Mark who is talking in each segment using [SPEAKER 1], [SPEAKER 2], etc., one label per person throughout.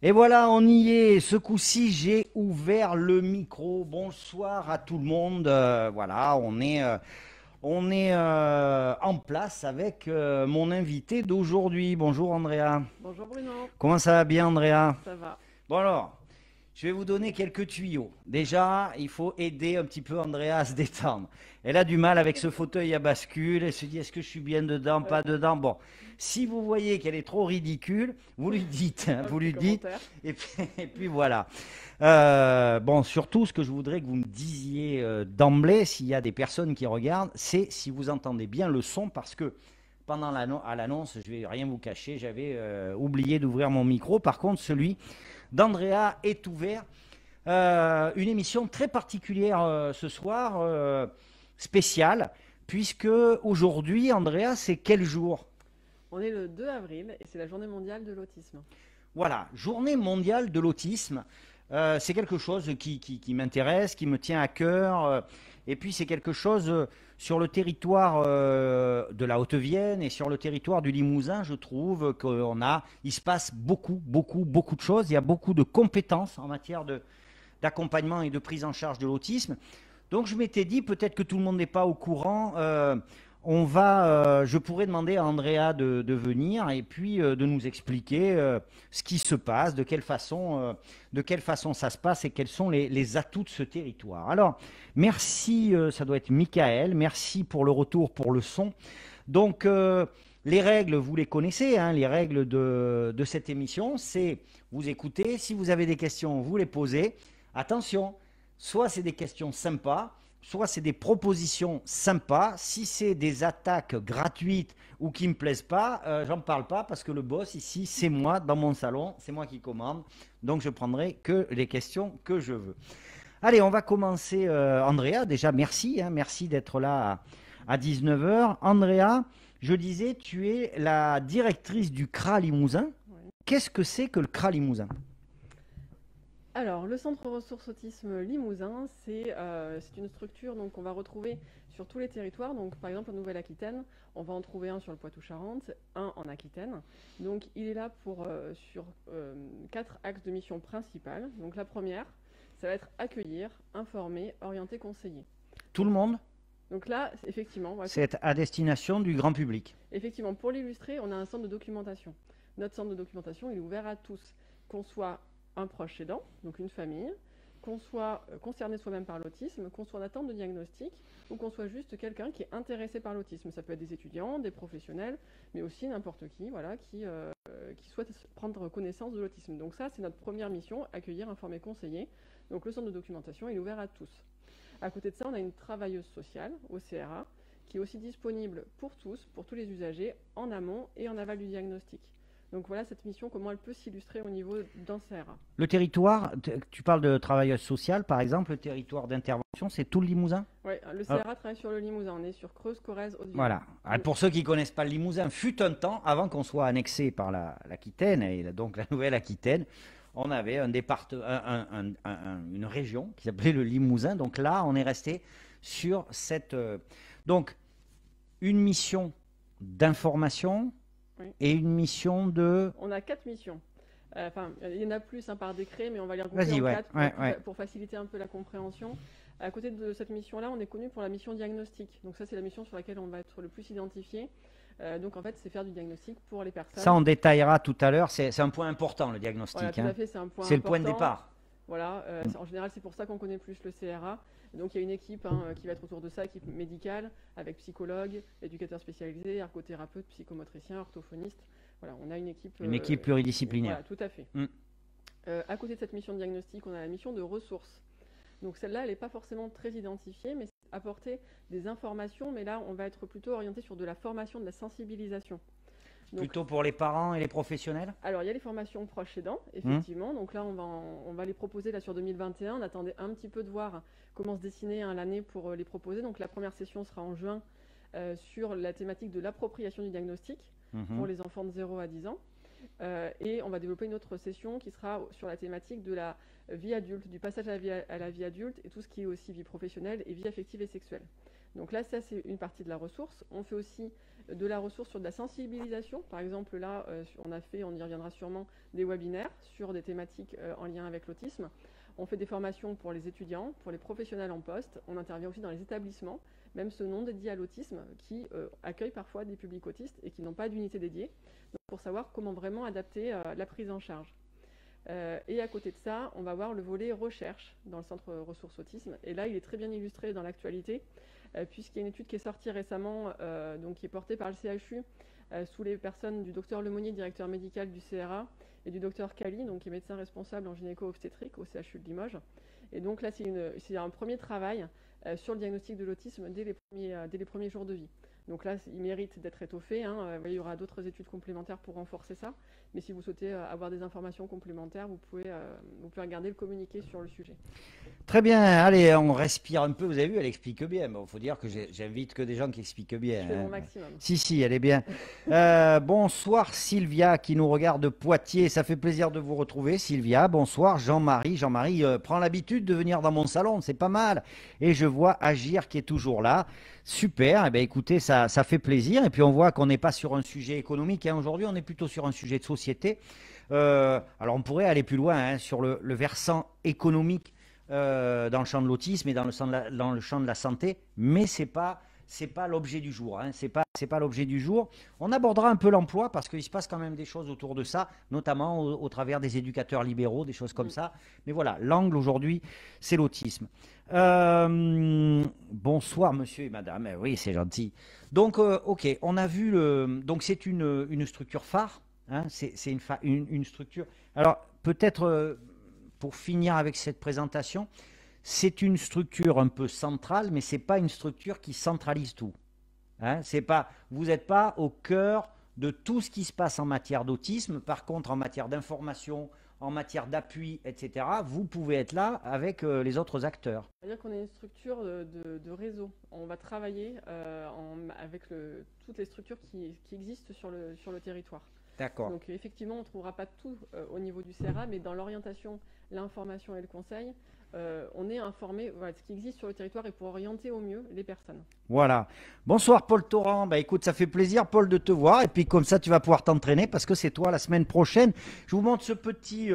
[SPEAKER 1] Et voilà, on y est. Ce coup-ci, j'ai ouvert le micro. Bonsoir à tout le monde. Voilà, on est en place avec mon invité d'aujourd'hui. Bonjour Andrea.
[SPEAKER 2] Bonjour Bruno,
[SPEAKER 1] Comment ça va bien Andrea?
[SPEAKER 2] ça va?
[SPEAKER 1] Bon alors, je vais vous donner quelques tuyaux. Déjà, il faut aider un petit peu Andrea à se détendre. Elle a du mal avec ce fauteuil à bascule. Elle se dit, est-ce que je suis bien dedans,
[SPEAKER 2] Ouais,
[SPEAKER 1] pas dedans? Bon, si vous voyez qu'elle est trop ridicule, vous lui dites, hein,
[SPEAKER 2] un
[SPEAKER 1] vous
[SPEAKER 2] petit
[SPEAKER 1] lui dites,
[SPEAKER 2] commentaire.
[SPEAKER 1] et puis voilà. Bon, surtout, ce que je voudrais que vous me disiez d'emblée, s'il y a des personnes qui regardent, c'est si vous entendez bien le son, parce que pendant l'annonce, je vais rien vous cacher, j'avais oublié d'ouvrir mon micro. Par contre, celui d'Andrea est ouvert. Une émission très particulière ce soir, spéciale, puisque aujourd'hui, Andrea, c'est quel jour?
[SPEAKER 2] On est le 2 avril et c'est la journée mondiale de l'autisme.
[SPEAKER 1] Voilà, journée mondiale de l'autisme. C'est quelque chose qui m'intéresse, qui me tient à cœur. Et puis c'est quelque chose sur le territoire de la Haute-Vienne et sur le territoire du Limousin, je trouve il se passe beaucoup de choses. Il y a beaucoup de compétences en matière d'accompagnement et de prise en charge de l'autisme. Donc je m'étais dit, peut-être que tout le monde n'est pas au courant, je pourrais demander à Andrea de venir et puis de nous expliquer ce qui se passe, de quelle façon ça se passe et quels sont les atouts de ce territoire. Alors, merci, ça doit être Michael, merci pour le retour, pour le son. Donc, les règles, vous les connaissez, hein, les règles de cette émission, c'est vous écoutez, si vous avez des questions, vous les posez. Attention, soit c'est des questions sympas, soit c'est des propositions sympas. Si c'est des attaques gratuites ou qui ne me plaisent pas, j'en parle pas parce que le boss ici, c'est moi dans mon salon, c'est moi qui commande. Donc je prendrai que les questions que je veux. Allez, on va commencer. Andrea, déjà merci, hein, merci d'être là à 19 heures. Andrea, je disais, tu es la directrice du CRA Limousin.
[SPEAKER 2] Oui.
[SPEAKER 1] Qu'est-ce que c'est que le CRA Limousin?
[SPEAKER 2] Alors, le Centre Ressources Autisme Limousin, c'est une structure qu'on va retrouver sur tous les territoires. Donc, par exemple, en Nouvelle-Aquitaine, on va en trouver un sur le Poitou-Charentes, un en Aquitaine. Donc, il est là sur 4 axes de mission principales. Donc, la première, ça va être accueillir, informer, orienter, conseiller.
[SPEAKER 1] Tout le monde?
[SPEAKER 2] Donc là, effectivement, voilà,
[SPEAKER 1] C'est à destination du grand public.
[SPEAKER 2] effectivement, pour l'illustrer, on a un centre de documentation. Notre centre de documentation, il est ouvert à tous, qu'on soit un proche aidant, donc une famille, qu'on soit concerné soi-même par l'autisme, qu'on soit en attente de diagnostic, ou qu'on soit juste quelqu'un qui est intéressé par l'autisme. Ça peut être des étudiants, des professionnels, mais aussi n'importe qui, voilà, qui souhaite prendre connaissance de l'autisme. Donc ça, c'est notre première mission, accueillir, informer, conseiller. Donc le centre de documentation, il est ouvert à tous. À côté de ça, on a une travailleuse sociale au CRA, qui est aussi disponible pour tous les usagers, en amont et en aval du diagnostic. Donc voilà cette mission, comment elle peut s'illustrer au niveau d'un CRA.
[SPEAKER 1] Le territoire, tu parles de travailleuse sociale, par exemple, le territoire d'intervention, c'est tout le Limousin?
[SPEAKER 2] Oui, le CRA travaille sur le Limousin, on est sur Creuse, Corrèze, Haute-Vienne.
[SPEAKER 1] Voilà. Pour ceux qui ne connaissent pas le Limousin, fut un temps, avant qu'on soit annexé par l'Aquitaine, et donc la Nouvelle-Aquitaine, on avait une région qui s'appelait le Limousin. Donc là, on est resté sur cette... donc, une mission d'information,
[SPEAKER 2] Oui.
[SPEAKER 1] et une mission de...
[SPEAKER 2] On a 4 missions. Enfin, il y en a plus par décret, mais on va les
[SPEAKER 1] Vas-y,
[SPEAKER 2] regrouper en
[SPEAKER 1] ouais,
[SPEAKER 2] 4
[SPEAKER 1] ouais.
[SPEAKER 2] pour faciliter un peu la compréhension. À côté de cette mission-là, on est connu pour la mission diagnostic. Donc ça, c'est la mission sur laquelle on va être le plus identifié. Donc en fait, c'est faire du diagnostic pour les personnes.
[SPEAKER 1] Ça, on détaillera tout à l'heure. C'est un point important, le diagnostic.
[SPEAKER 2] Voilà, tout
[SPEAKER 1] hein.
[SPEAKER 2] à fait, c'est un point
[SPEAKER 1] C'est le
[SPEAKER 2] important.
[SPEAKER 1] point de départ.
[SPEAKER 2] Voilà, en général, c'est pour ça qu'on connaît plus le CRA. Donc il y a une équipe qui va être autour de ça, équipe médicale, avec psychologue, éducateur spécialisé, ergothérapeute, psychomotricien, orthophoniste. Voilà, on a une équipe...
[SPEAKER 1] Une équipe pluridisciplinaire.
[SPEAKER 2] Voilà, tout à fait.
[SPEAKER 1] Mm.
[SPEAKER 2] À côté de cette mission de diagnostic, on a la mission de ressources. Donc celle-là, elle n'est pas forcément très identifiée, mais c'est apporter des informations. Mais là, on va être plutôt orienté sur de la formation, de la sensibilisation. Donc,
[SPEAKER 1] plutôt pour les parents et les professionnels?
[SPEAKER 2] alors, il y a les formations proches aidants, effectivement. Donc là, on va les proposer là, sur 2021. On attendait un petit peu de voir comment se dessiner l'année pour les proposer. Donc la première session sera en juin sur la thématique de l'appropriation du diagnostic pour les enfants de 0 à 10 ans. Et on va développer une autre session qui sera sur la thématique de la vie adulte, du passage à la vie adulte et tout ce qui est aussi vie professionnelle et vie affective et sexuelle. Donc là, ça c'est une partie de la ressource. On fait aussi de la ressource sur de la sensibilisation. Par exemple, là, on y reviendra sûrement, des webinaires sur des thématiques en lien avec l'autisme. On fait des formations pour les étudiants, pour les professionnels en poste. On intervient aussi dans les établissements, même ceux non dédiés à l'autisme, qui accueillent parfois des publics autistes et qui n'ont pas d'unité dédiée, donc pour savoir comment vraiment adapter la prise en charge. Et à côté de ça, on va voir le volet recherche dans le centre ressources autisme. Et là, il est très bien illustré dans l'actualité, puisqu'il y a une étude qui est sortie récemment, donc qui est portée par le CHU, sous les personnes du docteur Lemonnier, directeur médical du CRA, et du docteur Cali, donc qui est médecin responsable en gynéco-obstétrique au CHU de Limoges. Et donc là, c'est un premier travail sur le diagnostic de l'autisme dès les premiers jours de vie. Donc là, il mérite d'être étoffé. Il y aura d'autres études complémentaires pour renforcer ça. Mais si vous souhaitez avoir des informations complémentaires, vous pouvez regarder le communiqué sur le sujet.
[SPEAKER 1] Très bien, allez, on respire un peu. Vous avez vu, elle explique bien. Il faut dire que j'invite que des gens qui expliquent bien.
[SPEAKER 2] Je fais mon maximum.
[SPEAKER 1] Si, elle est bien. Bonsoir Sylvia qui nous regarde de Poitiers. Ça fait plaisir de vous retrouver, Sylvia. Bonsoir Jean-Marie. Jean-Marie prend l'habitude de venir dans mon salon, c'est pas mal. Et je vois Agir qui est toujours là. Super, eh bien, écoutez, ça fait plaisir. Et puis on voit qu'on n'est pas sur un sujet économique. Aujourd'hui, on est plutôt sur un sujet de société. Alors on pourrait aller plus loin sur le versant économique dans le champ de l'autisme et dans le champ de la santé, mais c'est pas l'objet du jour. C'est pas l'objet du jour. On abordera un peu l'emploi parce qu'il se passe quand même des choses autour de ça, notamment au travers des éducateurs libéraux, des choses comme ça. Mais voilà, l'angle aujourd'hui, c'est l'autisme. Bonsoir monsieur et madame. Oui, c'est gentil. Donc, ok, on a vu donc c'est une structure phare. C'est une structure. Alors, peut-être pour finir avec cette présentation, c'est une structure un peu centrale, mais ce n'est pas une structure qui centralise tout. Vous n'êtes pas au cœur de tout ce qui se passe en matière d'autisme. Par contre, en matière d'information, en matière d'appui, etc., vous pouvez être là avec les autres acteurs.
[SPEAKER 2] C'est-à-dire qu'on est une structure de réseau. On va travailler avec toutes les structures qui existent sur le territoire.
[SPEAKER 1] D'accord.
[SPEAKER 2] Donc effectivement, on ne trouvera pas tout au niveau du CRA, mais dans l'orientation, l'information et le conseil, on est informé de ce qui existe sur le territoire et pour orienter au mieux les personnes.
[SPEAKER 1] Voilà. Bonsoir Paul Torrent. Écoute, ça fait plaisir Paul de te voir et puis comme ça tu vas pouvoir t'entraîner parce que c'est toi la semaine prochaine. Je vous montre ce petit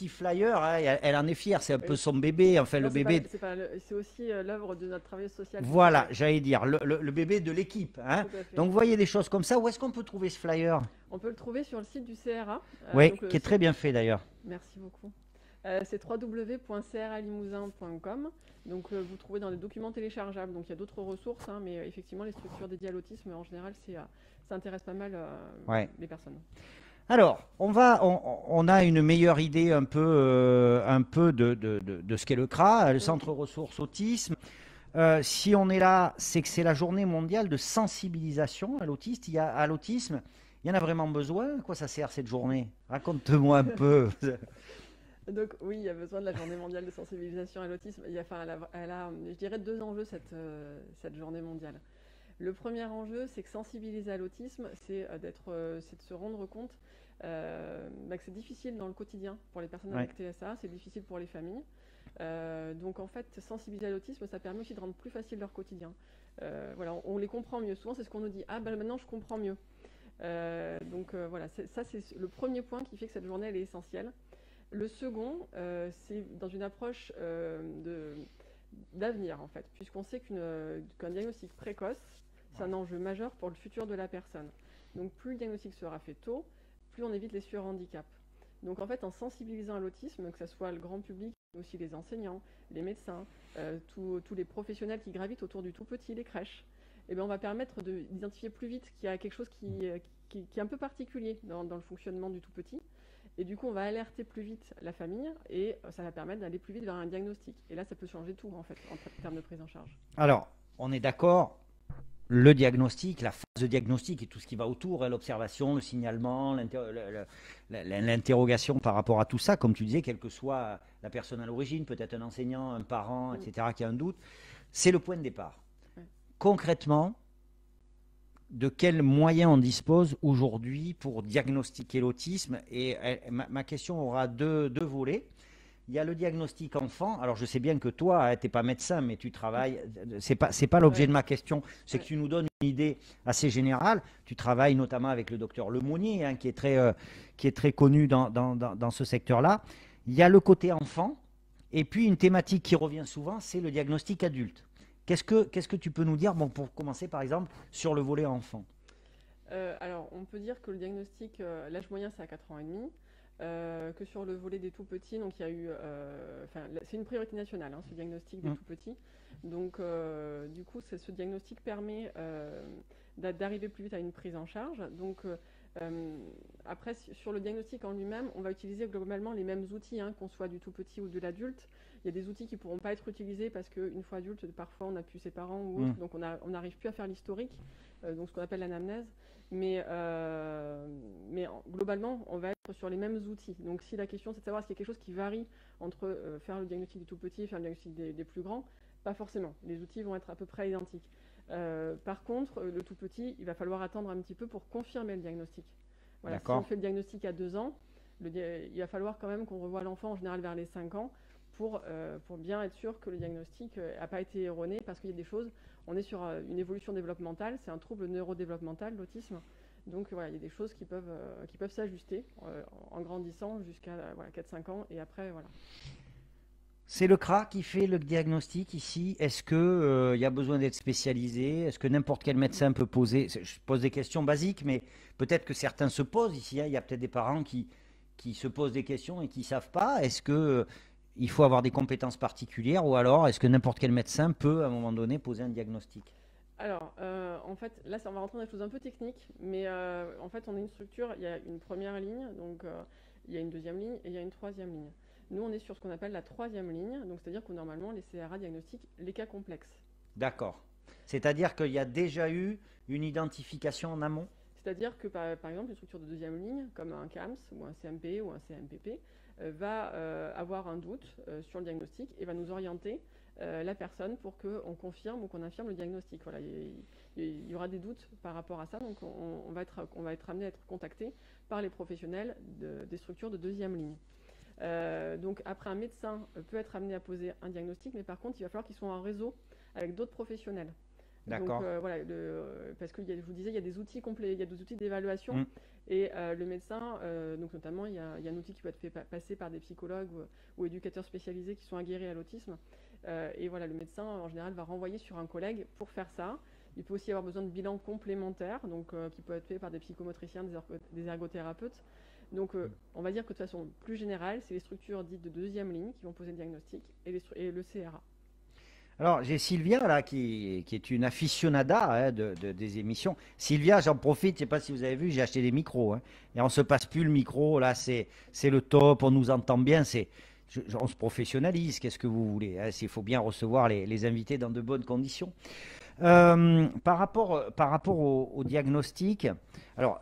[SPEAKER 1] flyer. Elle en est fière, c'est un peu son bébé. Enfin, le bébé.
[SPEAKER 2] C'est aussi l'œuvre de notre travail social.
[SPEAKER 1] Voilà, j'allais dire le bébé de l'équipe. Donc vous voyez des choses comme ça. Où est-ce qu'on peut trouver ce flyer?
[SPEAKER 2] On peut le trouver sur le site du CRA.
[SPEAKER 1] Oui, qui est très bien fait d'ailleurs.
[SPEAKER 2] Merci beaucoup. C'est www.cralimousin.com. Donc vous trouvez dans les documents téléchargeables. Donc il y a d'autres ressources, mais effectivement les structures dédiées à l'autisme en général ça intéresse pas mal les personnes.
[SPEAKER 1] Alors on a une meilleure idée un peu de ce qu'est le CRA, le Centre Ressources Autisme. Si on est là, c'est que c'est la journée mondiale de sensibilisation à l'autisme. Il y en a vraiment besoin. À quoi ça sert cette journée? Raconte-moi un peu.
[SPEAKER 2] Donc oui, il y a besoin de la journée mondiale de sensibilisation à l'autisme. Elle a, je dirais, deux enjeux cette journée mondiale. Le premier enjeu, c'est que sensibiliser à l'autisme, c'est de se rendre compte que c'est difficile dans le quotidien pour les personnes avec TSA, c'est difficile pour les familles. Donc en fait, sensibiliser à l'autisme, ça permet aussi de rendre plus facile leur quotidien. Voilà, on les comprend mieux. Souvent, c'est ce qu'on nous dit. Ah ben maintenant, je comprends mieux. Voilà, ça c'est le premier point qui fait que cette journée elle est essentielle. Le second, c'est dans une approche d'avenir, en fait, puisqu'on sait qu'un diagnostic précoce, c'est un enjeu majeur pour le futur de la personne. Donc plus le diagnostic sera fait tôt, plus on évite les surhandicaps. Donc en fait, en sensibilisant à l'autisme, que ce soit le grand public, mais aussi les enseignants, les médecins, tous les professionnels qui gravitent autour du tout petit, les crèches, on va permettre d'identifier plus vite qu'il y a quelque chose qui est un peu particulier dans le fonctionnement du tout petit. Et du coup, on va alerter plus vite la famille et ça va permettre d'aller plus vite vers un diagnostic. Et là, ça peut changer tout, en fait, en termes de prise en charge.
[SPEAKER 1] Alors, on est d'accord, le diagnostic, la phase de diagnostic et tout ce qui va autour, l'observation, le signalement, l'interrogation par rapport à tout ça, comme tu disais, quelle que soit la personne à l'origine, peut-être un enseignant, un parent, etc., qui a un doute, c'est le point de départ. Ouais. Concrètement, de quels moyens on dispose aujourd'hui pour diagnostiquer l'autisme. Et ma question aura deux volets. Il y a le diagnostic enfant. Alors, je sais bien que toi, tu n'es pas médecin, mais tu travailles. C'est pas l'objet
[SPEAKER 2] Ouais,
[SPEAKER 1] de ma question. C'est que
[SPEAKER 2] ouais.
[SPEAKER 1] tu nous donnes une idée assez générale. Tu travailles notamment avec le docteur Lemonnier, hein, qui est très connu dans ce secteur-là. Il y a le côté enfant. Et puis, une thématique qui revient souvent, c'est le diagnostic adulte. Qu'est-ce que tu peux nous dire, bon, pour commencer, par exemple, sur le volet enfant?
[SPEAKER 2] Alors, on peut dire que le diagnostic, l'âge moyen, c'est à 4 ans et demi. Que sur le volet des tout petits, donc il y a eu, enfin, c'est une priorité nationale, hein, ce diagnostic des
[SPEAKER 1] Mm.
[SPEAKER 2] tout petits. Donc, du coup, ce diagnostic permet d'arriver plus vite à une prise en charge. Donc, après, sur le diagnostic en lui-même, on va utiliser globalement les mêmes outils, hein, qu'on soit du tout petit ou de l'adulte. Il y a des outils qui ne pourront pas être utilisés parce qu'une fois adulte, parfois on n'a plus ses parents ou autre,
[SPEAKER 1] Mm.
[SPEAKER 2] donc on n'arrive plus à faire l'historique, donc ce qu'on appelle l'anamnèse. Mais globalement, on va être sur les mêmes outils. Donc si la question c'est de savoir s'il y a quelque chose qui varie entre faire le diagnostic du tout petit et faire le diagnostic des plus grands, pas forcément. Les outils vont être à peu près identiques. Par contre, le tout petit, il va falloir attendre un petit peu pour confirmer le diagnostic. Voilà, si on
[SPEAKER 1] D'accord.
[SPEAKER 2] fait le diagnostic à 2 ans, il va falloir quand même qu'on revoie l'enfant en général vers les 5 ans pour bien être sûr que le diagnostic n'a pas été erroné parce qu'il y a des choses, on est sur une évolution développementale, c'est un trouble neurodéveloppemental, l'autisme. Donc voilà, il y a des choses qui peuvent s'ajuster en grandissant jusqu'à voilà, 4-5 ans et après voilà.
[SPEAKER 1] C'est le CRA qui fait le diagnostic ici. Est-ce que, il y a besoin d'être spécialisé? Est-ce que n'importe quel médecin peut poser? Je pose des questions basiques, mais peut-être que certains se posent ici, hein. Il y a peut-être des parents qui se posent des questions et qui ne savent pas. Est-ce que, il faut avoir des compétences particulières ou alors est-ce que n'importe quel médecin peut, à un moment donné, poser un diagnostic?
[SPEAKER 2] Alors, en fait, là, on va rentrer dans des choses un peu techniques, mais en fait, on a une structure, il y a une première ligne, donc il y a une deuxième ligne et il y a une troisième ligne. Nous, on est sur ce qu'on appelle la troisième ligne, donc c'est-à-dire que normalement, les CRA diagnostiquent les cas complexes.
[SPEAKER 1] D'accord. C'est-à-dire qu'il y a déjà eu une identification en amont?
[SPEAKER 2] C'est-à-dire que, par exemple, une structure de deuxième ligne, comme un CAMS ou un CMP ou un CMPP, va avoir un doute sur le diagnostic et va nous orienter la personne pour qu'on confirme ou qu'on infirme le diagnostic. Voilà, il y aura des doutes par rapport à ça, donc on va être amené à être contacté par les professionnels des structures de deuxième ligne. Donc après, un médecin peut être amené à poser un diagnostic, mais par contre, il va falloir qu'il soit en réseau avec d'autres professionnels. Donc
[SPEAKER 1] D'accord.
[SPEAKER 2] voilà, parce que je vous disais, il y a des outils complets, il y a des outils d'évaluation,
[SPEAKER 1] Hmm.
[SPEAKER 2] et le médecin, donc notamment, il y a un outil qui peut être fait passer par des psychologues ou éducateurs spécialisés qui sont aguerris à l'autisme. Et voilà, le médecin, en général, va renvoyer sur un collègue pour faire ça. Il peut aussi avoir besoin de bilans complémentaires, donc qui peut être fait par des psychomotriciens, des ergothérapeutes. Donc, on va dire que de façon plus générale, c'est les structures dites de deuxième ligne qui vont poser le diagnostic et le CRA.
[SPEAKER 1] Alors, j'ai Sylvia, là, qui est une aficionada, hein, des émissions. Sylvia, j'en profite, je ne sais pas si vous avez vu, j'ai acheté des micros, hein, et on ne se passe plus le micro, là, c'est le top, on nous entend bien, on se professionnalise, qu'est-ce que vous voulez, hein, il faut bien recevoir les invités dans de bonnes conditions. Par rapport au diagnostic, alors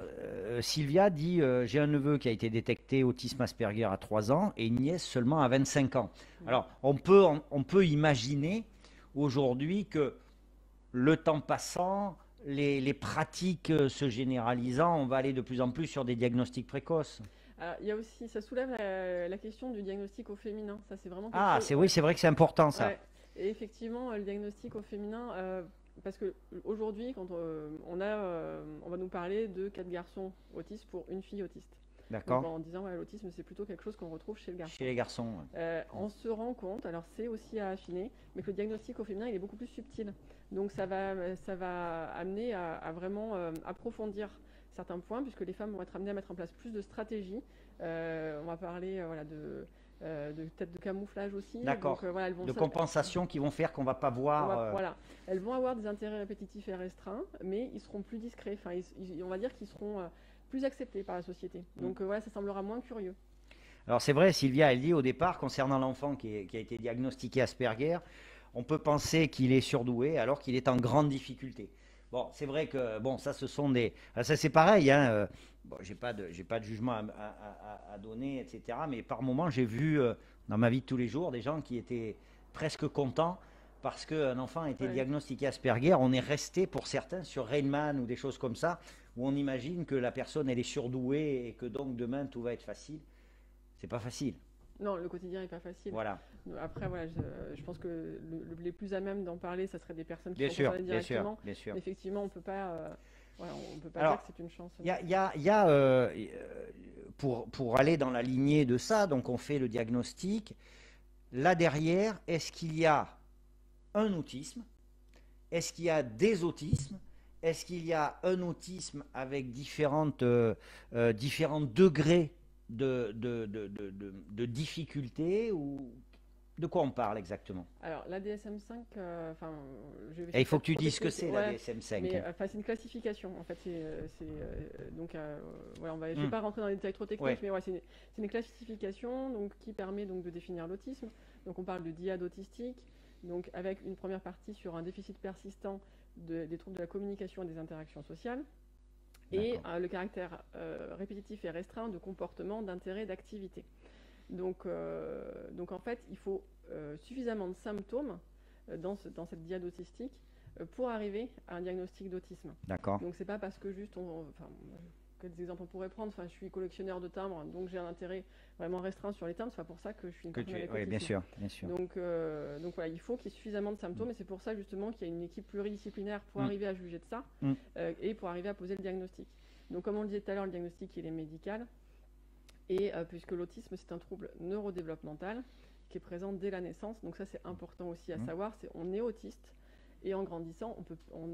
[SPEAKER 1] Sylvia dit j'ai un neveu qui a été détecté autisme Asperger à 3 ans et une nièce seulement à 25 ans. Alors on peut imaginer aujourd'hui que le temps passant, les pratiques se généralisant, on va aller de plus en plus sur des diagnostics précoces.
[SPEAKER 2] Alors, il y a aussi, ça soulève la question du diagnostic au féminin. Ça, c'est vraiment quelque
[SPEAKER 1] Ah,
[SPEAKER 2] chose.
[SPEAKER 1] oui,
[SPEAKER 2] Ouais,
[SPEAKER 1] c'est vrai que c'est important ça.
[SPEAKER 2] ouais. Et effectivement, le diagnostic au féminin, parce que aujourd'hui, quand on va nous parler de 4 garçons autistes pour une fille autiste. Donc
[SPEAKER 1] D'accord.
[SPEAKER 2] en disant, ouais, l'autisme, c'est plutôt quelque chose qu'on retrouve chez le garçon.
[SPEAKER 1] Chez les garçons. Ouais.
[SPEAKER 2] On se rend compte, alors c'est aussi à affiner, mais que le diagnostic au féminin, il est beaucoup plus subtil. Donc ça va amener à vraiment approfondir certains points, puisque les femmes vont être amenées à mettre en place plus de stratégies. On va parler voilà, de tête de camouflage aussi.
[SPEAKER 1] D'accord.
[SPEAKER 2] Donc voilà, elles vont
[SPEAKER 1] De compensation qui vont faire qu'on va pas
[SPEAKER 2] on
[SPEAKER 1] voir.
[SPEAKER 2] va, voilà. Elles vont avoir des intérêts répétitifs et restreints, mais ils seront plus discrets. Enfin, on va dire qu'ils seront plus acceptés par la société. Donc voilà, ça semblera moins curieux.
[SPEAKER 1] Alors c'est vrai, Sylvia, elle dit au départ, concernant l'enfant qui a été diagnostiqué Asperger, on peut penser qu'il est surdoué alors qu'il est en grande difficulté. Bon, c'est vrai que bon, ça, ce sont des, ça c'est pareil, hein. Bon, j'ai pas de jugement à donner, etc. Mais par moments, j'ai vu dans ma vie de tous les jours des gens qui étaient presque contents parce qu'un enfant a été
[SPEAKER 2] Ouais.
[SPEAKER 1] diagnostiqué Asperger, on est resté pour certains sur Rainman ou des choses comme ça, où on imagine que la personne elle est surdouée et que donc demain tout va être facile. C'est pas facile.
[SPEAKER 2] Non, le quotidien n'est pas facile.
[SPEAKER 1] Voilà.
[SPEAKER 2] Après, voilà, je pense que les plus à même d'en parler, ça serait des personnes qui
[SPEAKER 1] Bien
[SPEAKER 2] sont
[SPEAKER 1] sûr,
[SPEAKER 2] concernées
[SPEAKER 1] bien sûr,
[SPEAKER 2] directement.
[SPEAKER 1] bien sûr.
[SPEAKER 2] Effectivement, on peut pas, voilà, on peut pas
[SPEAKER 1] Alors,
[SPEAKER 2] dire que c'est une chance.
[SPEAKER 1] pour aller dans la lignée de ça, donc on fait le diagnostic. Là derrière, est-ce qu'il y a un autisme? Est-ce qu'il y a des autismes? Est-ce qu'il y a un autisme avec différents degrés de difficulté ou de quoi on parle exactement?
[SPEAKER 2] Alors, la DSM-5, enfin, je vais
[SPEAKER 1] Et il faut
[SPEAKER 2] faire
[SPEAKER 1] que tu
[SPEAKER 2] trop
[SPEAKER 1] dises ce que c'est
[SPEAKER 2] technique.
[SPEAKER 1] la
[SPEAKER 2] Ouais,
[SPEAKER 1] DSM-5.
[SPEAKER 2] mais
[SPEAKER 1] hein.
[SPEAKER 2] enfin, c'est une classification. En fait, donc, voilà, je vais
[SPEAKER 1] Hmm.
[SPEAKER 2] pas rentrer dans les détails trop techniques,
[SPEAKER 1] Ouais.
[SPEAKER 2] mais ouais, c'est une classification donc qui permet donc de définir l'autisme. Donc, on parle de diade autistique, donc avec une première partie sur un déficit persistant des troubles de la communication et des interactions sociales, et
[SPEAKER 1] D'accord.
[SPEAKER 2] le caractère répétitif et restreint de comportements, d'intérêt, d'activité. Donc en fait, il faut suffisamment de symptômes dans cette diade autistique pour arriver à un diagnostic d'autisme.
[SPEAKER 1] D'accord.
[SPEAKER 2] Donc c'est pas parce que juste enfin, quels exemples on pourrait prendre. Enfin, je suis collectionneur de timbres, donc j'ai un intérêt vraiment restreint sur les timbres. C'est pas pour ça que je suis une personne avec
[SPEAKER 1] Oui,
[SPEAKER 2] autisme.
[SPEAKER 1] bien sûr, bien sûr.
[SPEAKER 2] Donc voilà, il faut qu'il y ait suffisamment de symptômes, et c'est pour ça justement qu'il y a une équipe pluridisciplinaire pour
[SPEAKER 1] Mm.
[SPEAKER 2] arriver à juger de ça
[SPEAKER 1] Mm.
[SPEAKER 2] et pour arriver à poser le diagnostic. Donc comme on le disait tout à l'heure, le diagnostic il est médical, et puisque l'autisme c'est un trouble neurodéveloppemental qui est présent dès la naissance, donc ça c'est important aussi à savoir, on est autiste, et en grandissant on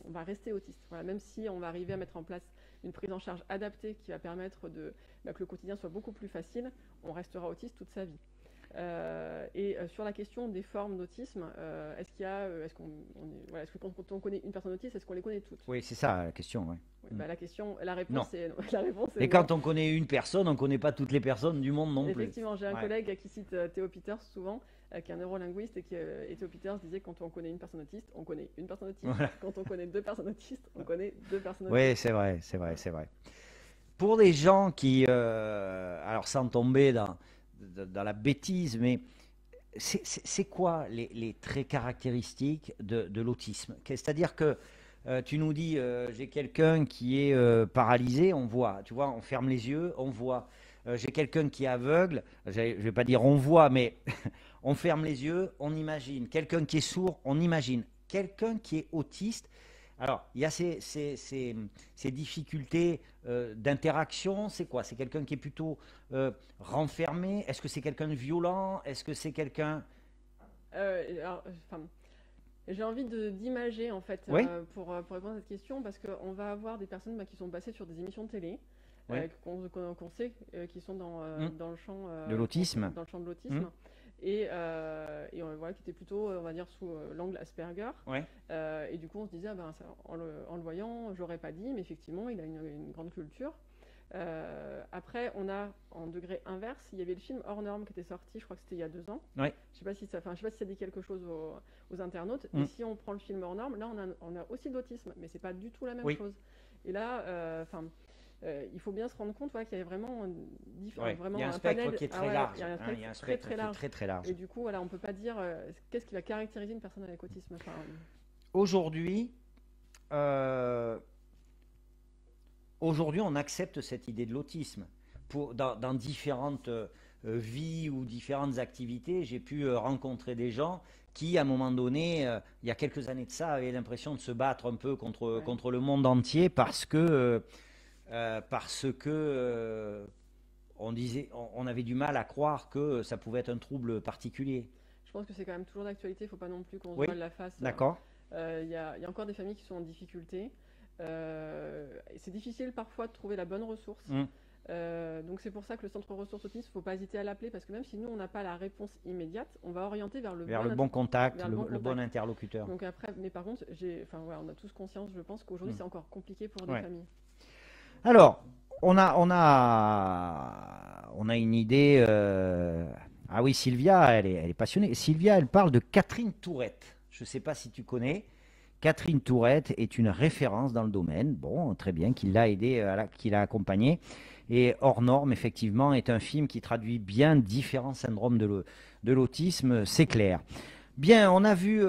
[SPEAKER 2] va rester autiste. Voilà, même si on va arriver à mettre en place une prise en charge adaptée qui va permettre que le quotidien soit beaucoup plus facile, on restera autiste toute sa vie. Sur la question des formes d'autisme, est-ce que quand on connaît une personne autiste, est-ce qu'on les connaît toutes?
[SPEAKER 1] Oui, c'est ça la question. Ouais.
[SPEAKER 2] Oui, la réponse est
[SPEAKER 1] Et
[SPEAKER 2] non.
[SPEAKER 1] quand on connaît une personne, on ne connaît pas toutes les personnes du monde non plus.
[SPEAKER 2] Effectivement, j'ai un
[SPEAKER 1] Ouais.
[SPEAKER 2] collègue qui cite Théo Peters souvent, qui est un neurolinguiste, et Théo Peters disait que quand on connaît une personne autiste, on connaît une personne autiste.
[SPEAKER 1] Voilà.
[SPEAKER 2] Quand on connaît deux personnes autistes, on connaît deux personnes
[SPEAKER 1] Oui,
[SPEAKER 2] autistes.
[SPEAKER 1] c'est vrai, c'est vrai, c'est vrai. Pour les gens qui, alors sans tomber dans la bêtise, mais c'est quoi les traits caractéristiques de l'autisme? C'est-à-dire que tu nous dis, j'ai quelqu'un qui est paralysé, on voit, tu vois, on ferme les yeux, on voit. J'ai quelqu'un qui est aveugle, je ne vais pas dire on voit, mais on ferme les yeux, on imagine. Quelqu'un qui est sourd, on imagine. Quelqu'un qui est autiste, alors il y a ces difficultés d'interaction, c'est quoi? C'est quelqu'un qui est plutôt renfermé? Est-ce que c'est quelqu'un de violent? Est-ce que c'est quelqu'un...
[SPEAKER 2] J'ai envie d'imager en fait
[SPEAKER 1] Oui.
[SPEAKER 2] pour répondre à cette question, parce qu'on va avoir des personnes qui sont passées sur des émissions de télé,
[SPEAKER 1] Oui.
[SPEAKER 2] qu'on sait qui sont dans le champ
[SPEAKER 1] De l'autisme.
[SPEAKER 2] dans le champ de l'autisme, voilà, qui étaient plutôt, on va dire, sous l'angle Asperger.
[SPEAKER 1] Ouais.
[SPEAKER 2] Et du coup, on se disait, en le voyant, j'aurais pas dit, mais effectivement, il a une grande culture. Après, on a en degré inverse, il y avait le film Hors Norme qui était sorti, je crois que c'était il y a 2 ans.
[SPEAKER 1] Ouais.
[SPEAKER 2] Je sais pas si ça dit quelque chose aux internautes, mais si on prend le film Hors Norme, là on a aussi de l'autisme, mais c'est pas du tout la même chose. Et là, il faut bien se rendre compte qu'il y a vraiment
[SPEAKER 1] il y a un
[SPEAKER 2] un
[SPEAKER 1] spectre
[SPEAKER 2] panel,
[SPEAKER 1] qui est très large.
[SPEAKER 2] il y a un spectre,
[SPEAKER 1] Il y a un spectre
[SPEAKER 2] très large.
[SPEAKER 1] qui est très très large.
[SPEAKER 2] Et du coup, voilà, on peut pas dire qu'est-ce qui va caractériser une personne avec autisme.
[SPEAKER 1] Aujourd'hui, on accepte cette idée de l'autisme. Dans différentes vies ou différentes activités, j'ai pu rencontrer des gens qui, à un moment donné, il y a quelques années de ça, avaient l'impression de se battre un peu contre le monde entier parce que on avait du mal à croire que ça pouvait être un trouble particulier.
[SPEAKER 2] Je pense que c'est quand même toujours d'actualité, il ne faut pas non plus qu'on se
[SPEAKER 1] Oui.
[SPEAKER 2] voile la face.
[SPEAKER 1] D'accord.
[SPEAKER 2] Il y a encore des familles qui sont en difficulté. C'est difficile parfois de trouver la bonne ressource. Donc c'est pour ça que le centre ressources autisme, il ne faut pas hésiter à l'appeler, parce que même si nous on n'a pas la réponse immédiate, on va orienter vers le
[SPEAKER 1] bon contact,
[SPEAKER 2] vers
[SPEAKER 1] le bon interlocuteur.
[SPEAKER 2] Donc après, mais par contre, on a tous conscience, je pense qu'aujourd'hui c'est encore compliqué pour des familles.
[SPEAKER 1] Alors, on a une idée. Ah oui, Sylvia, elle est passionnée. Sylvia, elle parle de Catherine Tourette. Je ne sais pas si tu connais. Catherine Tourette est une référence dans le domaine. Bon, très bien, qu'il l'a aidée, qu'il l'a accompagnée. Et Hors Norme, effectivement, est un film qui traduit bien différents syndromes de l'autisme, c'est clair. Bien, on a vu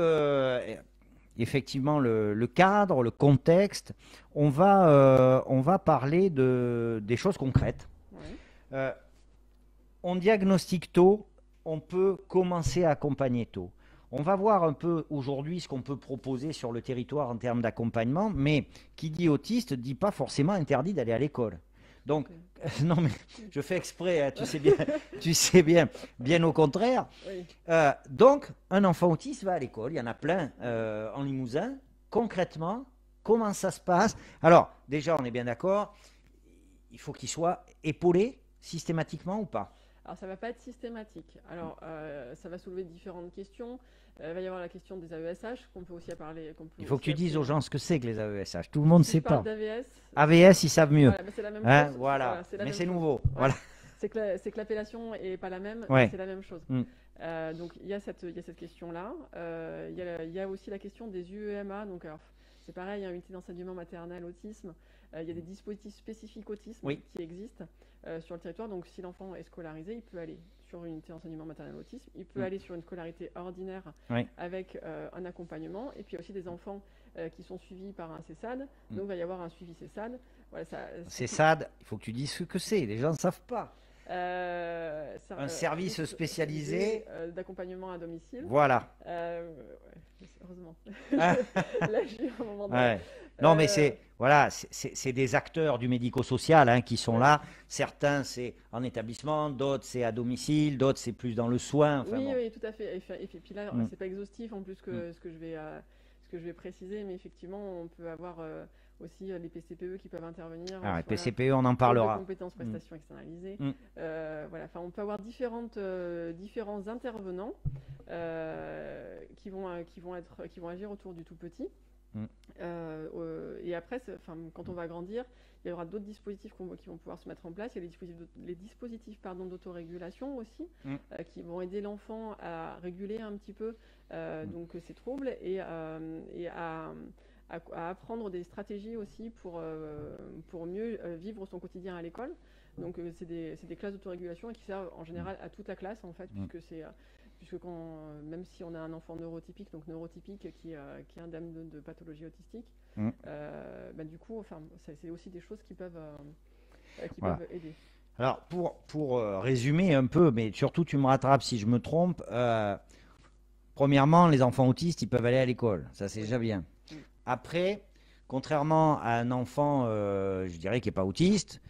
[SPEAKER 1] effectivement le cadre, le contexte. On va parler des choses concrètes.
[SPEAKER 2] Ouais.
[SPEAKER 1] Euh, on diagnostique tôt, on peut commencer à accompagner tôt. On va voir un peu aujourd'hui ce qu'on peut proposer sur le territoire en termes d'accompagnement, mais qui dit autiste ne dit pas forcément interdit d'aller à l'école. Donc, non mais je fais exprès, hein, tu sais bien, bien au contraire.
[SPEAKER 2] Oui.
[SPEAKER 1] Donc, un enfant autiste va à l'école, il y en a plein en Limousin. Concrètement, comment ça se passe? Alors, déjà, on est bien d'accord, il faut qu'il soit épaulé systématiquement ou pas?
[SPEAKER 2] Alors, ça ne va pas être systématique. Alors, ça va soulever différentes questions. Il va y avoir la question des AESH, qu'on peut aussi parler.
[SPEAKER 1] Il faut que tu dises aux gens ce que c'est que les AESH. Tout le monde ne
[SPEAKER 2] Si
[SPEAKER 1] sait
[SPEAKER 2] je parle
[SPEAKER 1] pas.
[SPEAKER 2] d'AVS,
[SPEAKER 1] AVS, ils savent mieux.
[SPEAKER 2] voilà, c'est la même
[SPEAKER 1] Hein,
[SPEAKER 2] chose.
[SPEAKER 1] voilà.
[SPEAKER 2] C'est la
[SPEAKER 1] Mais
[SPEAKER 2] même
[SPEAKER 1] c'est
[SPEAKER 2] chose.
[SPEAKER 1] nouveau.
[SPEAKER 2] Ouais.
[SPEAKER 1] Voilà.
[SPEAKER 2] C'est que l'appellation n'est pas la même, mais
[SPEAKER 1] Ouais.
[SPEAKER 2] c'est la même chose.
[SPEAKER 1] Mm.
[SPEAKER 2] Donc il y a cette question-là. Il y a aussi la question des UEMA. Donc alors, c'est pareil, hein, unité d'enseignement maternel autisme. Il y a des dispositifs spécifiques autisme
[SPEAKER 1] Oui.
[SPEAKER 2] qui existent sur le territoire. Donc si l'enfant est scolarisé, il peut aller sur une unité d'enseignement maternel autisme. Il peut aller sur une scolarité ordinaire
[SPEAKER 1] Oui.
[SPEAKER 2] avec un accompagnement. Et puis il y a aussi des enfants qui sont suivis par un CESAD. Donc il va y avoir un suivi CESAD. Voilà,
[SPEAKER 1] C'est SAD, il faut que tu dises ce que c'est. Les gens ne savent pas. Un service spécialisé
[SPEAKER 2] d'accompagnement à domicile.
[SPEAKER 1] Voilà.
[SPEAKER 2] Ouais, heureusement.
[SPEAKER 1] Ah.
[SPEAKER 2] Là, j'ai eu un moment de...
[SPEAKER 1] Ouais. Non, mais c'est des acteurs du médico-social hein, qui sont
[SPEAKER 2] Ouais.
[SPEAKER 1] là. Certains, c'est en établissement, d'autres, c'est à domicile, d'autres, c'est plus dans le soin. Enfin,
[SPEAKER 2] Oui,
[SPEAKER 1] bon.
[SPEAKER 2] oui, tout à fait. Et puis là,
[SPEAKER 1] Mm.
[SPEAKER 2] c'est pas exhaustif en plus que
[SPEAKER 1] Mm.
[SPEAKER 2] ce que je vais préciser, mais effectivement, on peut avoir aussi les PCPE qui peuvent intervenir.
[SPEAKER 1] Alors, les
[SPEAKER 2] Voilà.
[SPEAKER 1] PCPE, on en
[SPEAKER 2] Pôle de
[SPEAKER 1] parlera.
[SPEAKER 2] compétences prestations externalisées.
[SPEAKER 1] Mm.
[SPEAKER 2] Voilà, enfin, on peut avoir différents intervenants qui vont agir autour du tout petit.
[SPEAKER 1] Mm.
[SPEAKER 2] Et après, quand on va grandir, il y aura d'autres dispositifs qui vont pouvoir se mettre en place. Il y a les dispositifs d'autorégulation aussi, qui vont aider l'enfant à réguler un petit peu donc ses troubles et à apprendre des stratégies aussi pour mieux vivre son quotidien à l'école. Donc c'est des classes d'autorégulation qui servent en général à toute la classe en fait, puisque même si on a un enfant neurotypique, donc neurotypique qui est indemne de pathologie autistique, du coup, c'est aussi des choses qui peuvent aider.
[SPEAKER 1] Alors, pour résumer un peu, mais surtout tu me rattrapes si je me trompe, premièrement, les enfants autistes, ils peuvent aller à l'école, ça c'est déjà bien. Après, contrairement à un enfant, je dirais, qui n'est pas autiste,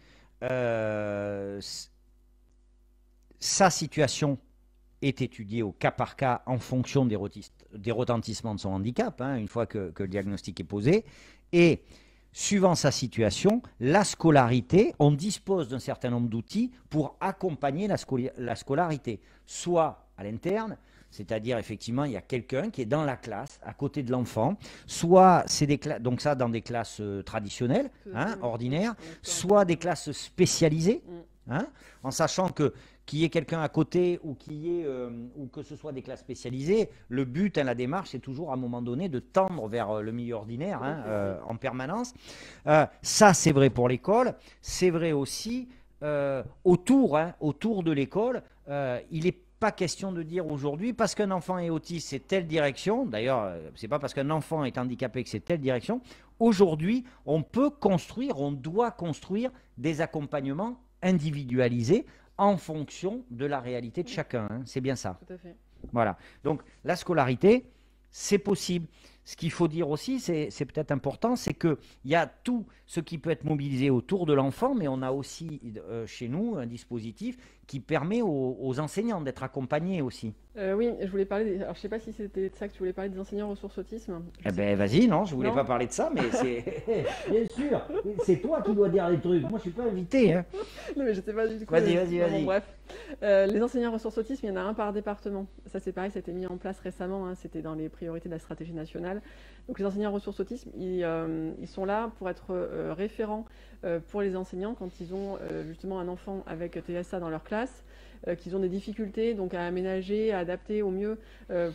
[SPEAKER 1] sa situation est étudiée au cas par cas en fonction des retentissements de son handicap, hein, une fois que le diagnostic est posé. Et suivant sa situation, la scolarité, on dispose d'un certain nombre d'outils pour accompagner la scolarité, soit à l'interne, c'est-à-dire effectivement il y a quelqu'un qui est dans la classe à côté de l'enfant, soit c'est donc ça dans des classes traditionnelles, hein, ordinaires, soit des classes spécialisées, hein, en sachant que qu'il y ait quelqu'un à côté ou ou que ce soit des classes spécialisées, le but, hein, la démarche, c'est toujours à un moment donné de tendre vers le milieu ordinaire hein, en permanence. Ça, c'est vrai pour l'école, c'est vrai aussi autour de l'école. Il n'est pas question de dire aujourd'hui, parce qu'un enfant est autiste, c'est telle direction. D'ailleurs, c'est pas parce qu'un enfant est handicapé que c'est telle direction. Aujourd'hui, on peut construire, on doit construire des accompagnements individualisés en fonction de la réalité de chacun. Hein. C'est bien ça.
[SPEAKER 2] Tout à fait.
[SPEAKER 1] Voilà. Donc, la scolarité, c'est possible. Ce qu'il faut dire aussi, c'est peut-être important, c'est qu'il y a tout ce qui peut être mobilisé autour de l'enfant, mais on a aussi chez nous un dispositif qui permet aux enseignants d'être accompagnés aussi.
[SPEAKER 2] Oui, je voulais parler. Alors, je ne sais pas si c'était de ça que tu voulais parler des enseignants ressources autisme.
[SPEAKER 1] Eh ben, vas-y, non, je voulais pas parler de ça, mais c'est bien sûr, c'est toi qui dois dire les trucs. Moi, je suis pas invité. Hein.
[SPEAKER 2] Non, mais je sais pas du tout.
[SPEAKER 1] Vas-y.
[SPEAKER 2] Bon, bref, les enseignants ressources autisme, il y en a un par département. Ça, c'est pareil, ça a été mis en place récemment. Hein, c'était dans les priorités de la stratégie nationale. Donc, les enseignants ressources autisme, ils sont là pour être référents pour les enseignants quand ils ont justement un enfant avec TSA dans leur classe. Qu'ils ont des difficultés donc à aménager, à adapter au mieux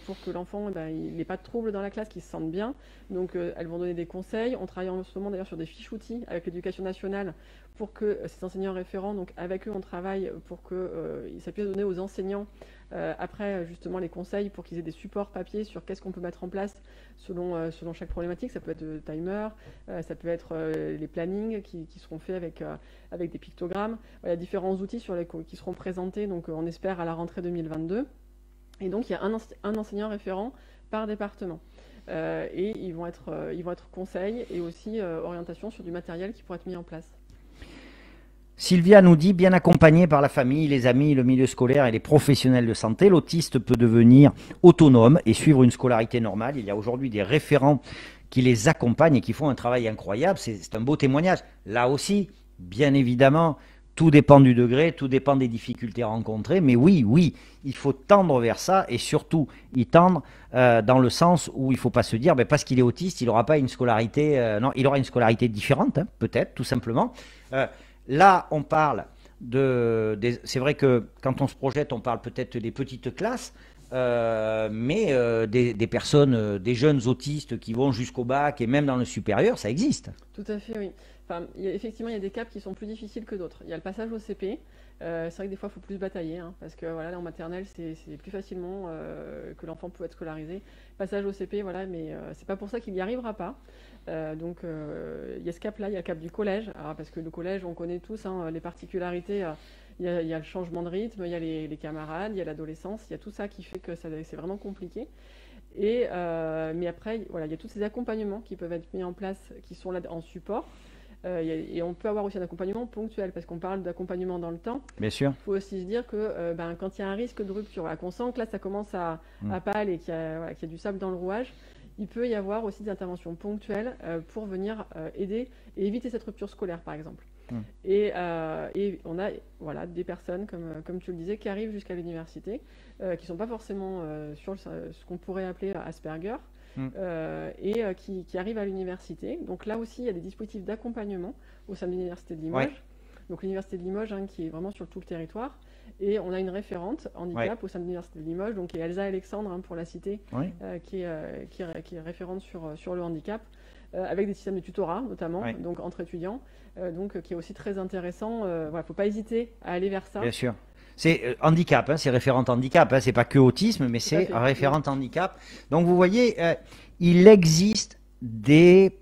[SPEAKER 2] pour que l'enfant il n'ait pas de troubles dans la classe, qu'il se sente bien. Donc elles vont donner des conseils. On travaille en ce moment d'ailleurs sur des fiches outils avec l'éducation nationale pour que ces enseignants référents, donc avec eux on travaille pour qu'ils puissent donner aux enseignants Après, justement, les conseils pour qu'ils aient des supports papier sur qu'est-ce qu'on peut mettre en place selon chaque problématique. Ça peut être le timer, ça peut être les plannings qui seront faits avec des pictogrammes. Il y a différents outils qui seront présentés, donc on espère à la rentrée 2022. Et donc, il y a un enseignant référent par département. Et ils vont être conseils et aussi orientation sur du matériel qui pourrait être mis en place.
[SPEAKER 1] Sylvia nous dit, bien accompagné par la famille, les amis, le milieu scolaire et les professionnels de santé, l'autiste peut devenir autonome et suivre une scolarité normale. Il y a aujourd'hui des référents qui les accompagnent et qui font un travail incroyable. C'est un beau témoignage. Là aussi, bien évidemment, tout dépend du degré, tout dépend des difficultés rencontrées. Mais oui, il faut tendre vers ça et surtout y tendre dans le sens où il ne faut pas se dire, parce qu'il est autiste, il n'aura pas une scolarité. Non, il aura une scolarité différente, hein, peut-être, tout simplement. Là, on parle c'est vrai que quand on se projette, on parle peut-être des petites classes, mais des personnes, des jeunes autistes qui vont jusqu'au bac et même dans le supérieur, ça existe.
[SPEAKER 2] Tout à fait, oui. Enfin, effectivement, il y a des caps qui sont plus difficiles que d'autres. Il y a le passage au CP. C'est vrai que des fois, il faut plus batailler, hein, parce que voilà, là, en maternelle, c'est plus facilement que l'enfant peut être scolarisé. Passage au CP, voilà, mais c'est pas pour ça qu'il n'y arrivera pas. Donc, il y a ce cap-là, il y a le cap du collège. Alors, parce que le collège, on connaît tous hein, les particularités. Il y a le changement de rythme, il y a les camarades, il y a l'adolescence, il y a tout ça qui fait que c'est vraiment compliqué. Mais après, voilà, il y a tous ces accompagnements qui peuvent être mis en place, qui sont là en support. Et on peut avoir aussi un accompagnement ponctuel, parce qu'on parle d'accompagnement dans le temps.
[SPEAKER 1] Bien sûr.
[SPEAKER 2] Il faut aussi se dire que quand il y a un risque de rupture, qu'on sent que là ça commence à pas aller, qu'il y a du sable dans le rouage, il peut y avoir aussi des interventions ponctuelles pour venir aider et éviter cette rupture scolaire, par exemple. Et on a des personnes, comme tu le disais, qui arrivent jusqu'à l'université, qui ne sont pas forcément sur ce qu'on pourrait appeler Asperger, et qui arrivent à l'université. Donc là aussi, il y a des dispositifs d'accompagnement au sein de l'Université de Limoges. Ouais. Donc l'Université de Limoges, qui est vraiment sur tout le territoire. Et on a une référente handicap au sein de l'Université de Limoges, donc qui est Elsa Alexandre, pour la citer, qui est référente sur le handicap, avec des systèmes de tutorat notamment, donc entre étudiants, qui est aussi très intéressant. Il ne faut pas hésiter à aller vers ça.
[SPEAKER 1] Bien sûr. C'est handicap, c'est référente handicap, c'est pas que autisme, mais c'est référente handicap. Donc vous voyez, il existe des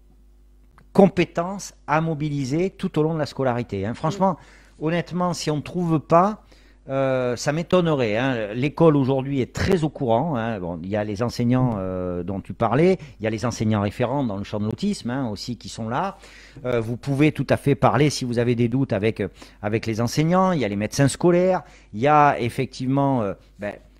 [SPEAKER 1] compétences à mobiliser tout au long de la scolarité. Franchement, honnêtement, si on ne trouve pas, ça m'étonnerait. L'école aujourd'hui est très au courant. Bon, il y a les enseignants dont tu parlais, il y a les enseignants référents dans le champ de l'autisme aussi qui sont là. Vous pouvez tout à fait parler si vous avez des doutes avec les enseignants. Il y a les médecins scolaires. Il y a effectivement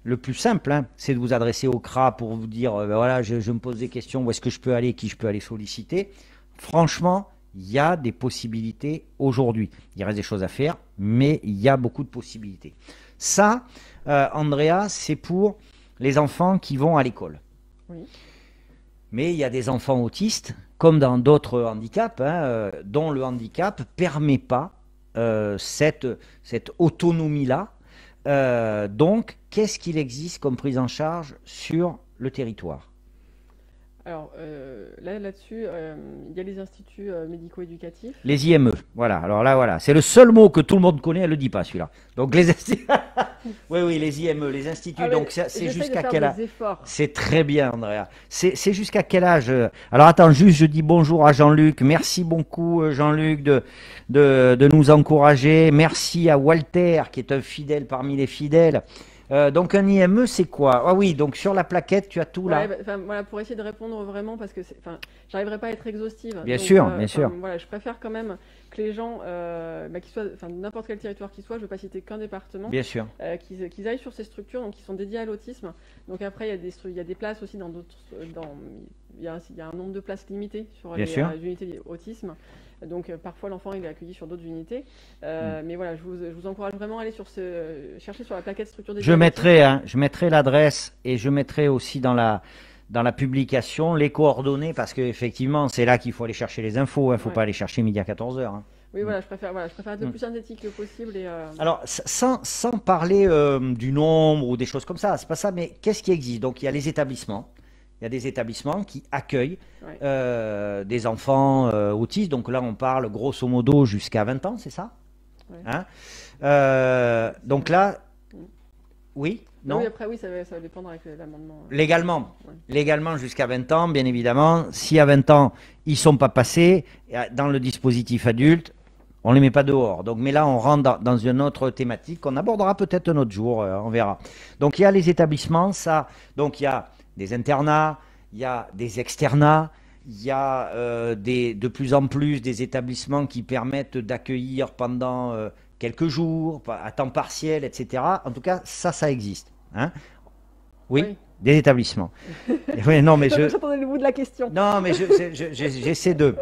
[SPEAKER 1] le plus simple, c'est de vous adresser au CRA pour vous dire voilà, je me pose des questions, où est-ce que je peux aller, qui je peux aller solliciter. Franchement, il y a des possibilités aujourd'hui. Il reste des choses à faire, mais il y a beaucoup de possibilités. Ça, Andrea, c'est pour les enfants qui vont à l'école.
[SPEAKER 2] Oui.
[SPEAKER 1] Mais il y a des enfants autistes, comme dans d'autres handicaps, dont le handicap ne permet pas cette autonomie-là. Donc, qu'est-ce qu'il existe comme prise en charge sur le territoire ?
[SPEAKER 2] Alors là-dessus, il y a les instituts médico-éducatifs.
[SPEAKER 1] Les IME, voilà. Alors là, voilà, c'est le seul mot que tout le monde connaît, elle ne le dit pas celui-là. Donc les instituts, oui, les IME, les instituts. Donc c'est jusqu'à quel âge? C'est très bien, Andrea. C'est jusqu'à quel âge? Alors attends, juste, je dis bonjour à Jean-Luc. Merci beaucoup, Jean-Luc, de nous encourager. Merci à Walter, qui est un fidèle parmi les fidèles. Donc un IME, c'est quoi? Ah oui, donc sur la plaquette, tu as tout là.
[SPEAKER 2] Voilà, pour essayer de répondre vraiment, parce que j'arriverai pas à être exhaustive.
[SPEAKER 1] Bien sûr, bien sûr.
[SPEAKER 2] Voilà, je préfère quand même que les gens, qu'ils soient, n'importe quel territoire qu'ils soient, je ne veux pas citer qu'un département.
[SPEAKER 1] Bien sûr.
[SPEAKER 2] Qu'ils aillent sur ces structures, donc qui sont dédiées à l'autisme. Donc après, il y a des places aussi dans d'autres, il y a un nombre de places limitées sur les unités d'autisme. Donc parfois l'enfant il est accueilli sur d'autres unités, mais voilà, je vous encourage vraiment à aller chercher sur la plaquette structure des. Je
[SPEAKER 1] mettrai l'adresse et je mettrai aussi dans la publication les coordonnées, parce qu'effectivement c'est là qu'il faut aller chercher les infos, il ne faut pas aller chercher midi à 14h.
[SPEAKER 2] Oui, voilà, je préfère être le plus synthétique que possible.
[SPEAKER 1] Alors, sans parler du nombre ou des choses comme ça, c'est pas ça, mais qu'est-ce qui existe? Donc il y a les établissements. Il y a des établissements qui accueillent des enfants autistes. Donc là, on parle grosso modo jusqu'à 20 ans, c'est ça? Donc là, oui. Non?
[SPEAKER 2] Oui, après, oui, ça va dépendre avec l'amendement.
[SPEAKER 1] Légalement.
[SPEAKER 2] Ouais.
[SPEAKER 1] Légalement jusqu'à 20 ans, bien évidemment. Si à 20 ans, ils ne sont pas passés dans le dispositif adulte, on ne les met pas dehors. Donc, mais là, on rentre dans une autre thématique qu'on abordera peut-être un autre jour, on verra. Donc, il y a les établissements, ça. Donc, il y a des internats, il y a des externats, il y a de plus en plus des établissements qui permettent d'accueillir pendant quelques jours, à temps partiel, etc. En tout cas, ça existe. Hein. Oui,
[SPEAKER 2] Oui.
[SPEAKER 1] des établissements. Oui, non, mais
[SPEAKER 2] J'attendais le bout de la question.
[SPEAKER 1] non, mais j'essaie de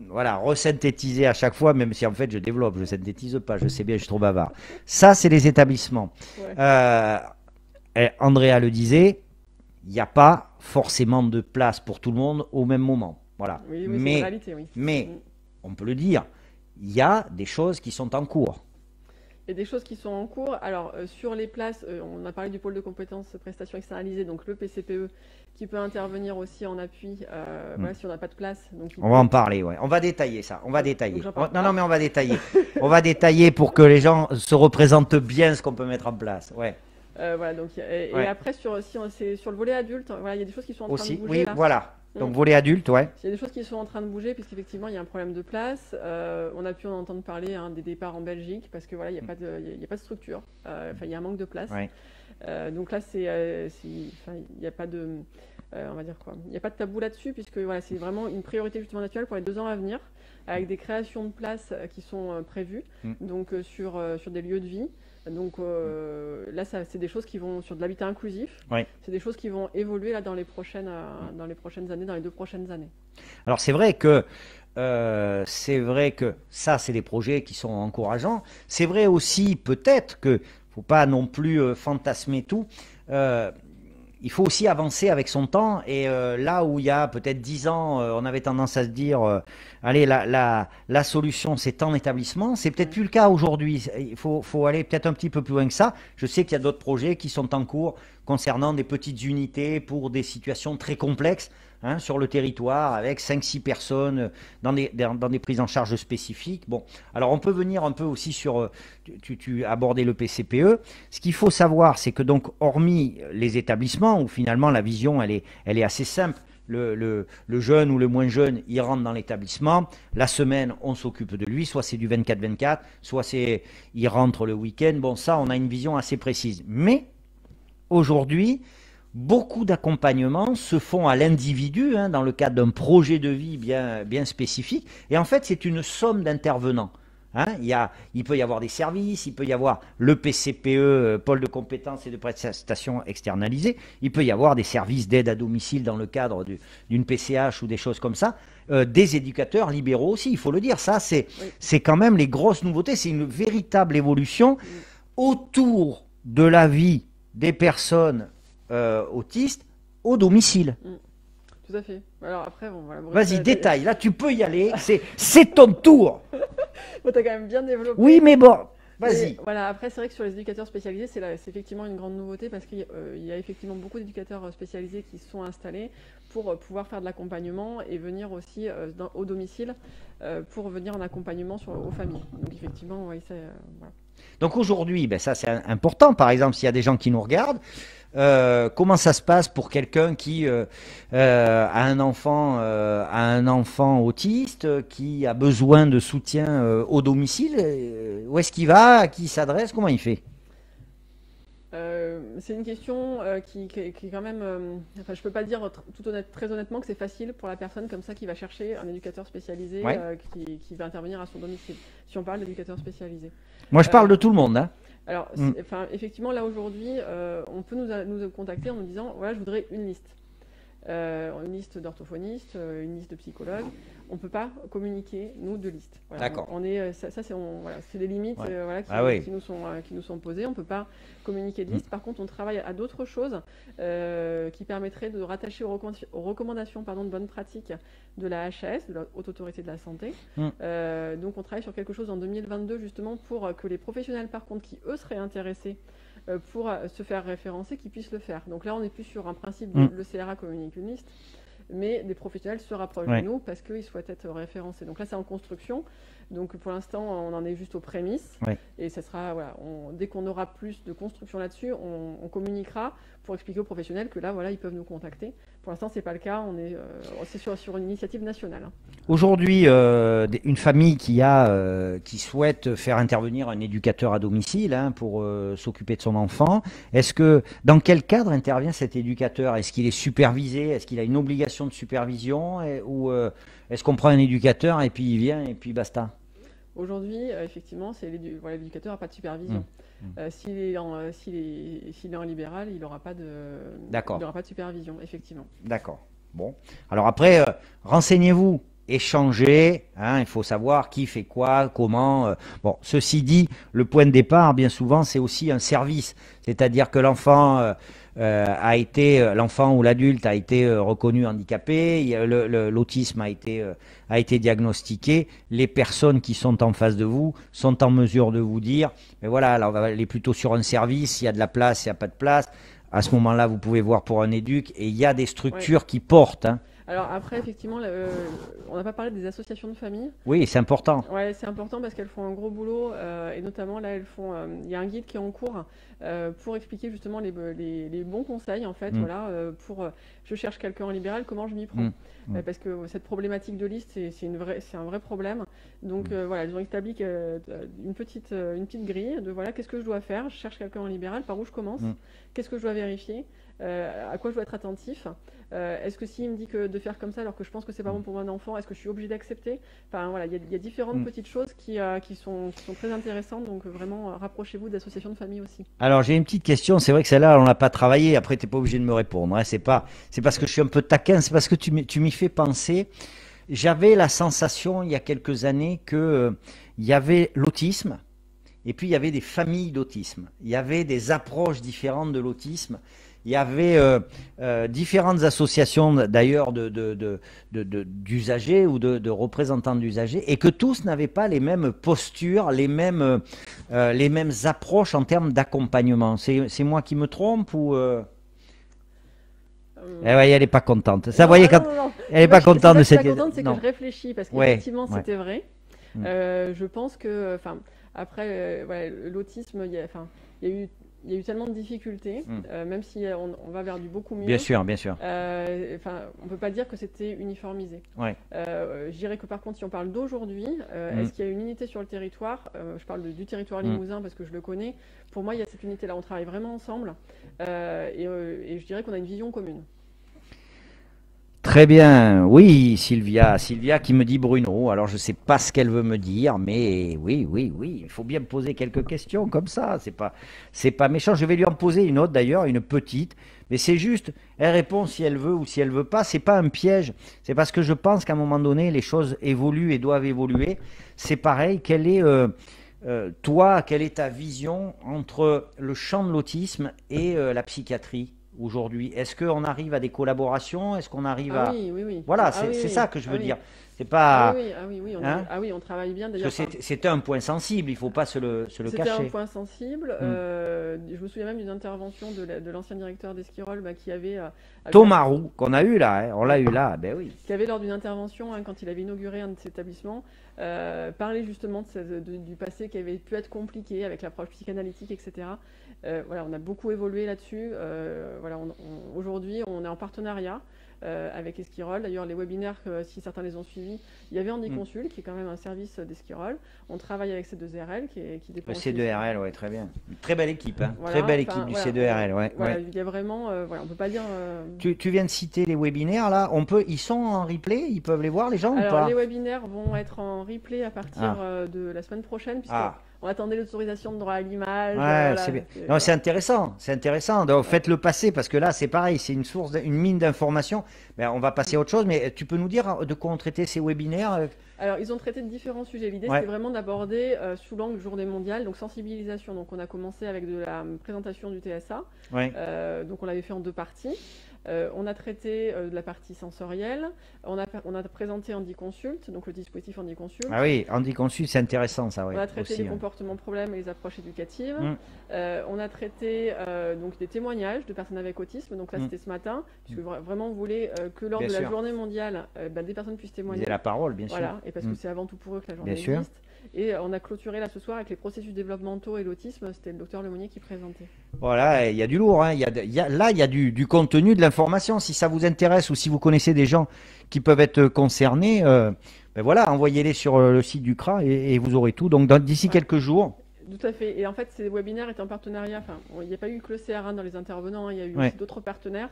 [SPEAKER 1] voilà, resynthétiser à chaque fois, même si en fait je développe, je ne synthétise pas, je sais bien, je suis trop bavard. Ça, c'est les établissements.
[SPEAKER 2] Ouais.
[SPEAKER 1] Andrea le disait, il n'y a pas forcément de place pour tout le monde au même moment. Voilà.
[SPEAKER 2] Oui, c'est une réalité, oui.
[SPEAKER 1] Mais, on peut le dire, il y a des choses qui sont en cours.
[SPEAKER 2] Il y a des choses qui sont en cours. Alors, sur les places, on a parlé du pôle de compétences prestations externalisées, donc le PCPE, qui peut intervenir aussi en appui voilà, si on n'a pas de place. Donc
[SPEAKER 1] on va en parler, ouais. On va détailler ça. On va détailler.
[SPEAKER 2] Non,
[SPEAKER 1] mais on va détailler. On va détailler pour que les gens se représentent bien ce qu'on peut mettre en place. Ouais.
[SPEAKER 2] Voilà, donc, et après, c'est sur le volet adulte, voilà, il y a des choses qui sont en train de bouger.
[SPEAKER 1] Oui,
[SPEAKER 2] là.
[SPEAKER 1] voilà. Donc, volet adulte, ouais.
[SPEAKER 2] Il y a des choses qui sont en train de bouger, puisqu'effectivement, il y a un problème de place. On a pu en entendre parler des départs en Belgique, parce que voilà, il n'y a pas de structure. Il y a un manque de place.
[SPEAKER 1] Ouais.
[SPEAKER 2] Donc là, il n'y a pas de... on va dire quoi. Il n'y a pas de tabou là-dessus, puisque voilà, c'est vraiment une priorité justement nationale pour les 2 ans à venir, avec des créations de places qui sont prévues, donc sur des lieux de vie. Donc là, c'est des choses qui vont sur de l'habitat inclusif.
[SPEAKER 1] Oui.
[SPEAKER 2] C'est des choses qui vont évoluer là dans les prochaines années, dans les 2 prochaines années.
[SPEAKER 1] Alors c'est vrai que ça, c'est des projets qui sont encourageants. C'est vrai aussi peut-être que faut pas non plus fantasmer tout. Il faut aussi avancer avec son temps. Et là où il y a peut-être 10 ans, on avait tendance à se dire, allez, la solution, c'est en établissement. C'est peut-être plus le cas aujourd'hui. Il faut aller peut-être un petit peu plus loin que ça. Je sais qu'il y a d'autres projets qui sont en cours concernant des petites unités pour des situations très complexes. Hein, sur le territoire, avec 5-6 personnes dans des prises en charge spécifiques. Bon, alors on peut venir un peu aussi sur, tu abordais le PCPE. Ce qu'il faut savoir, c'est que donc, hormis les établissements, où finalement la vision, elle est assez simple, le jeune ou le moins jeune, il rentre dans l'établissement, la semaine, on s'occupe de lui, soit c'est du 24-24, soit il rentre le week-end. Bon, ça, on a une vision assez précise. Mais, aujourd'hui, beaucoup d'accompagnements se font à l'individu, hein, dans le cadre d'un projet de vie bien spécifique. Et en fait, c'est une somme d'intervenants. Hein, il peut y avoir des services, il peut y avoir le PCPE, pôle de compétences et de prestations externalisées, il peut y avoir des services d'aide à domicile dans le cadre d'une PCH ou des choses comme ça, des éducateurs libéraux aussi, il faut le dire. Ça, c'est quand même les grosses nouveautés, c'est une véritable évolution autour de la vie des personnes autistes au domicile.
[SPEAKER 2] Tout à fait. Alors après, bon, voilà.
[SPEAKER 1] Vas-y, détaille. Là, tu peux y aller. C'est ton tour.
[SPEAKER 2] Bon, t'as quand même bien développé.
[SPEAKER 1] Oui, mais bon, vas-y.
[SPEAKER 2] Voilà. Après, c'est vrai que sur les éducateurs spécialisés, c'est effectivement une grande nouveauté parce qu'il y a effectivement beaucoup d'éducateurs spécialisés qui sont installés pour pouvoir faire de l'accompagnement et venir aussi au domicile pour venir en accompagnement aux familles. Donc effectivement, oui, voilà.
[SPEAKER 1] Donc aujourd'hui, ben ça c'est important. Par exemple, s'il y a des gens qui nous regardent, comment ça se passe pour quelqu'un qui a un enfant autiste, qui a besoin de soutien au domicile? Où est-ce qu'il va? À qui il s'adresse? Comment il fait?
[SPEAKER 2] C'est une question qui est quand même... enfin, je peux pas dire très honnêtement que c'est facile pour la personne comme ça qui va chercher un éducateur spécialisé qui va intervenir à son domicile, si on parle d'éducateur spécialisé.
[SPEAKER 1] Moi, je parle de tout le monde. Hein.
[SPEAKER 2] Alors, effectivement, là, aujourd'hui, on peut nous contacter en nous disant, voilà, je voudrais une liste d'orthophonistes, une liste de psychologues. On ne peut pas communiquer, nous, de listes. Voilà.
[SPEAKER 1] D'accord.
[SPEAKER 2] C'est des limites qui nous sont posées. On ne peut pas communiquer de listes. Par contre, on travaille à d'autres choses qui permettraient de rattacher aux recommandations de bonne pratique de la HAS, de la Haute Autorité de la Santé. Donc, on travaille sur quelque chose en 2022, justement, pour que les professionnels, par contre, qui, eux, seraient intéressés pour se faire référencer, qui puissent le faire. Donc là, on n'est plus sur un principe de le CRA communique une liste. mais des professionnels se rapprochent de nous parce qu'ils souhaitent être référencés. Donc là, c'est en construction. Donc pour l'instant, on en est juste aux prémices. Et ça sera, voilà, dès qu'on aura plus de construction là-dessus, on communiquera pour expliquer aux professionnels que là, voilà, ils peuvent nous contacter. Pour l'instant, c'est pas le cas. C'est sur une initiative nationale.
[SPEAKER 1] Aujourd'hui, une famille qui souhaite faire intervenir un éducateur à domicile pour s'occuper de son enfant, dans quel cadre intervient cet éducateur? Est-ce qu'il est supervisé? Est-ce qu'il a une obligation de supervision? Ou est-ce qu'on prend un éducateur et puis il vient et puis basta?
[SPEAKER 2] Aujourd'hui, effectivement, l'éducateur n'a pas de supervision. S'il est en libéral, il n'aura pas de supervision, effectivement.
[SPEAKER 1] D'accord. Bon. Alors après, renseignez-vous, échangez. Il faut savoir qui fait quoi, comment. Bon, ceci dit, le point de départ, bien souvent, c'est aussi un service. C'est-à-dire que l'enfant ou l'adulte a été reconnu handicapé, l'autisme a été diagnostiqué, les personnes qui sont en face de vous sont en mesure de vous dire, mais voilà, alors on va aller plutôt sur un service, il y a de la place, il n'y a pas de place. À ce moment-là, vous pouvez voir pour un éduc, et il y a des structures qui portent.
[SPEAKER 2] Alors après, effectivement, on n'a pas parlé des associations de famille.
[SPEAKER 1] Oui, c'est important.
[SPEAKER 2] Ouais, c'est important parce qu'elles font un gros boulot et notamment là, il y a un guide qui est en cours pour expliquer justement les bons conseils en fait. Voilà, je cherche quelqu'un en libéral, comment je m'y prends parce que cette problématique de liste, c'est un vrai problème. Donc voilà, ils ont établi une petite grille de voilà, qu'est-ce que je dois faire. Je cherche quelqu'un en libéral, par où je commence, qu'est-ce que je dois vérifier. À quoi je dois être attentif. Est-ce que s'il me dit de faire comme ça alors que je pense que c'est pas bon pour mon enfant, est-ce que je suis obligée d'accepter? Enfin voilà, il y a différentes petites choses qui sont très intéressantes, donc vraiment rapprochez-vous d'associations de famille aussi.
[SPEAKER 1] Alors j'ai une petite question, c'est vrai que celle-là on l'a pas travaillée, après tu n'es pas obligé de me répondre, c'est parce que je suis un peu taquin, c'est parce que tu m'y fais penser. J'avais la sensation il y a quelques années que il y avait l'autisme et puis il y avait des familles d'autisme, il y avait des approches différentes de l'autisme. Il y avait différentes associations d'ailleurs d'usagers ou de représentants d'usagers et que tous n'avaient pas les mêmes postures, les mêmes approches en termes d'accompagnement. C'est moi qui me trompe ou elle n'est pas contente. Ça, voyez, elle n'est pas contente de cette.
[SPEAKER 2] Je suis pas contente, c'est que je réfléchis parce qu'effectivement c'était vrai. Je pense que, après, l'autisme, il y a eu tellement de difficultés, même si on va vers du beaucoup mieux.
[SPEAKER 1] Bien sûr, bien sûr.
[SPEAKER 2] On ne peut pas dire que c'était uniformisé. Je dirais que par contre, si on parle d'aujourd'hui, est-ce qu'il y a une unité sur le territoire? Je parle du territoire limousin parce que je le connais. Pour moi, il y a cette unité-là. On travaille vraiment ensemble et je dirais qu'on a une vision commune.
[SPEAKER 1] Très bien, oui, Sylvia qui me dit Bruno, alors je ne sais pas ce qu'elle veut me dire, mais oui, il faut bien me poser quelques questions comme ça, c'est pas méchant, je vais lui en poser une autre d'ailleurs, une petite, mais c'est juste, elle répond si elle veut ou si elle veut pas, c'est pas un piège, c'est parce que je pense qu'à un moment donné, les choses évoluent et doivent évoluer, c'est pareil, quelle est ta vision entre le champ de l'autisme et la psychiatrie aujourd'hui? Est-ce qu'on arrive à des collaborations? Est-ce qu'on arrive à...
[SPEAKER 2] Oui.
[SPEAKER 1] Voilà, c'est ça que je veux dire. C'est pas...
[SPEAKER 2] on travaille bien. D'ailleurs,
[SPEAKER 1] c'était un point sensible, il ne faut pas se le cacher.
[SPEAKER 2] C'était un point sensible. Je me souviens même d'une intervention de l'ancien directeur d'Esquirol qui avait...
[SPEAKER 1] Thomas Roux, qu'on a eu là, on l'a eu là, ben oui.
[SPEAKER 2] Qui avait lors d'une intervention, quand il avait inauguré un de ses établissements, parlé justement du passé qui avait pu être compliqué avec l'approche psychanalytique, etc. On a beaucoup évolué là-dessus. Aujourd'hui, on est en partenariat avec Esquirol. D'ailleurs, les webinaires, si certains les ont suivis, il y avait Handiconsul, qui est quand même un service d'Esquirol. On travaille avec C2RL, qui dépend.
[SPEAKER 1] Le C2RL, oui, très bien. Une très belle équipe, très belle équipe du C2RL.
[SPEAKER 2] Il y a vraiment, on peut pas dire.
[SPEAKER 1] Tu viens de citer les webinaires là. Ils sont en replay, ils peuvent les voir les gens ou pas?
[SPEAKER 2] Les webinaires vont être en replay à partir de la semaine prochaine, puisque on attendait l'autorisation de droit à l'image.
[SPEAKER 1] C'est intéressant. Donc faites-le passer parce que là c'est pareil, c'est une mine d'informations. On va passer à autre chose, mais tu peux nous dire de quoi ont traité ces webinaires?
[SPEAKER 2] Alors, ils ont traité de différents sujets. L'idée, c'était vraiment d'aborder sous l'angle Journée mondiale, donc sensibilisation. Donc, on a commencé avec de la présentation du TSA. Donc, on l'avait fait en 2 parties. On a traité de la partie sensorielle, on a présenté HandiConsult, donc le dispositif HandiConsult.
[SPEAKER 1] Ah oui, HandiConsult, c'est intéressant ça, oui.
[SPEAKER 2] On a traité
[SPEAKER 1] aussi,
[SPEAKER 2] les comportements problèmes et les approches éducatives.
[SPEAKER 1] Mm.
[SPEAKER 2] On a traité donc des témoignages de personnes avec autisme, donc là c'était ce matin, puisque vraiment on voulait que lors
[SPEAKER 1] Bien
[SPEAKER 2] de la
[SPEAKER 1] sûr.
[SPEAKER 2] journée mondiale, des personnes puissent témoigner.
[SPEAKER 1] Vous avez la parole, bien sûr.
[SPEAKER 2] Voilà, et parce que c'est avant tout pour eux que la journée
[SPEAKER 1] Bien sûr.
[SPEAKER 2] existe. Et on a clôturé là ce soir avec les processus développementaux et l'autisme, c'était le docteur Lemonnier qui présentait.
[SPEAKER 1] Voilà, il y a du lourd, hein. Là, il y a du contenu, de l'information. Si ça vous intéresse ou si vous connaissez des gens qui peuvent être concernés, ben voilà, envoyez-les sur le site du CRA et vous aurez tout. Donc d'ici quelques jours.
[SPEAKER 2] Tout à fait. Et en fait, ces webinaires étaient en partenariat. Enfin, il n'y a pas eu que le CRA dans les intervenants, il y a eu aussi d'autres partenaires.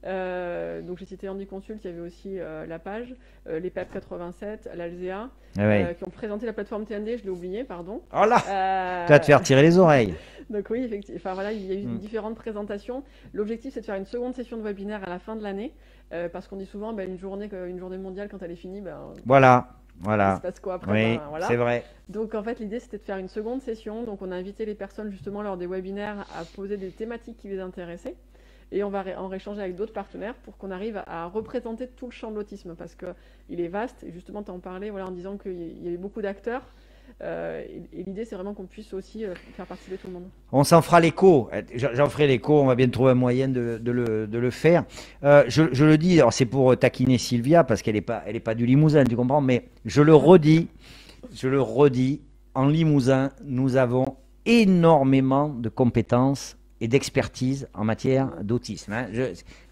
[SPEAKER 2] Donc j'ai cité HandiConsult, il y avait aussi la page, les PEP 87, l'Alzea, qui ont présenté la plateforme TND, je l'ai oublié, pardon.
[SPEAKER 1] Oh là, tu vas te faire tirer les oreilles.
[SPEAKER 2] Donc oui, effectivement, enfin, voilà, il y a eu différentes présentations. L'objectif, c'est de faire une seconde session de webinaire à la fin de l'année, parce qu'on dit souvent, une journée mondiale, quand elle est finie,
[SPEAKER 1] voilà.
[SPEAKER 2] il se passe quoi après?
[SPEAKER 1] Oui,
[SPEAKER 2] voilà.
[SPEAKER 1] c'est vrai.
[SPEAKER 2] Donc en fait, l'idée, c'était de faire une seconde session. Donc on a invité les personnes justement lors des webinaires à poser des thématiques qui les intéressaient. Et on va en échanger avec d'autres partenaires pour qu'on arrive à représenter tout le champ de l'autisme, parce qu'il est vaste. Et justement, tu en parlais en disant qu'il y avait beaucoup d'acteurs. Et l'idée, c'est vraiment qu'on puisse aussi faire participer tout le monde.
[SPEAKER 1] On s'en fera l'écho. J'en ferai l'écho. On va bien trouver un moyen de le faire. Je le dis, alors c'est pour taquiner Sylvia, parce qu'elle n'est pas du Limousin, tu comprends, mais je le redis, en Limousin, nous avons énormément de compétences et d'expertise en matière d'autisme. Hein.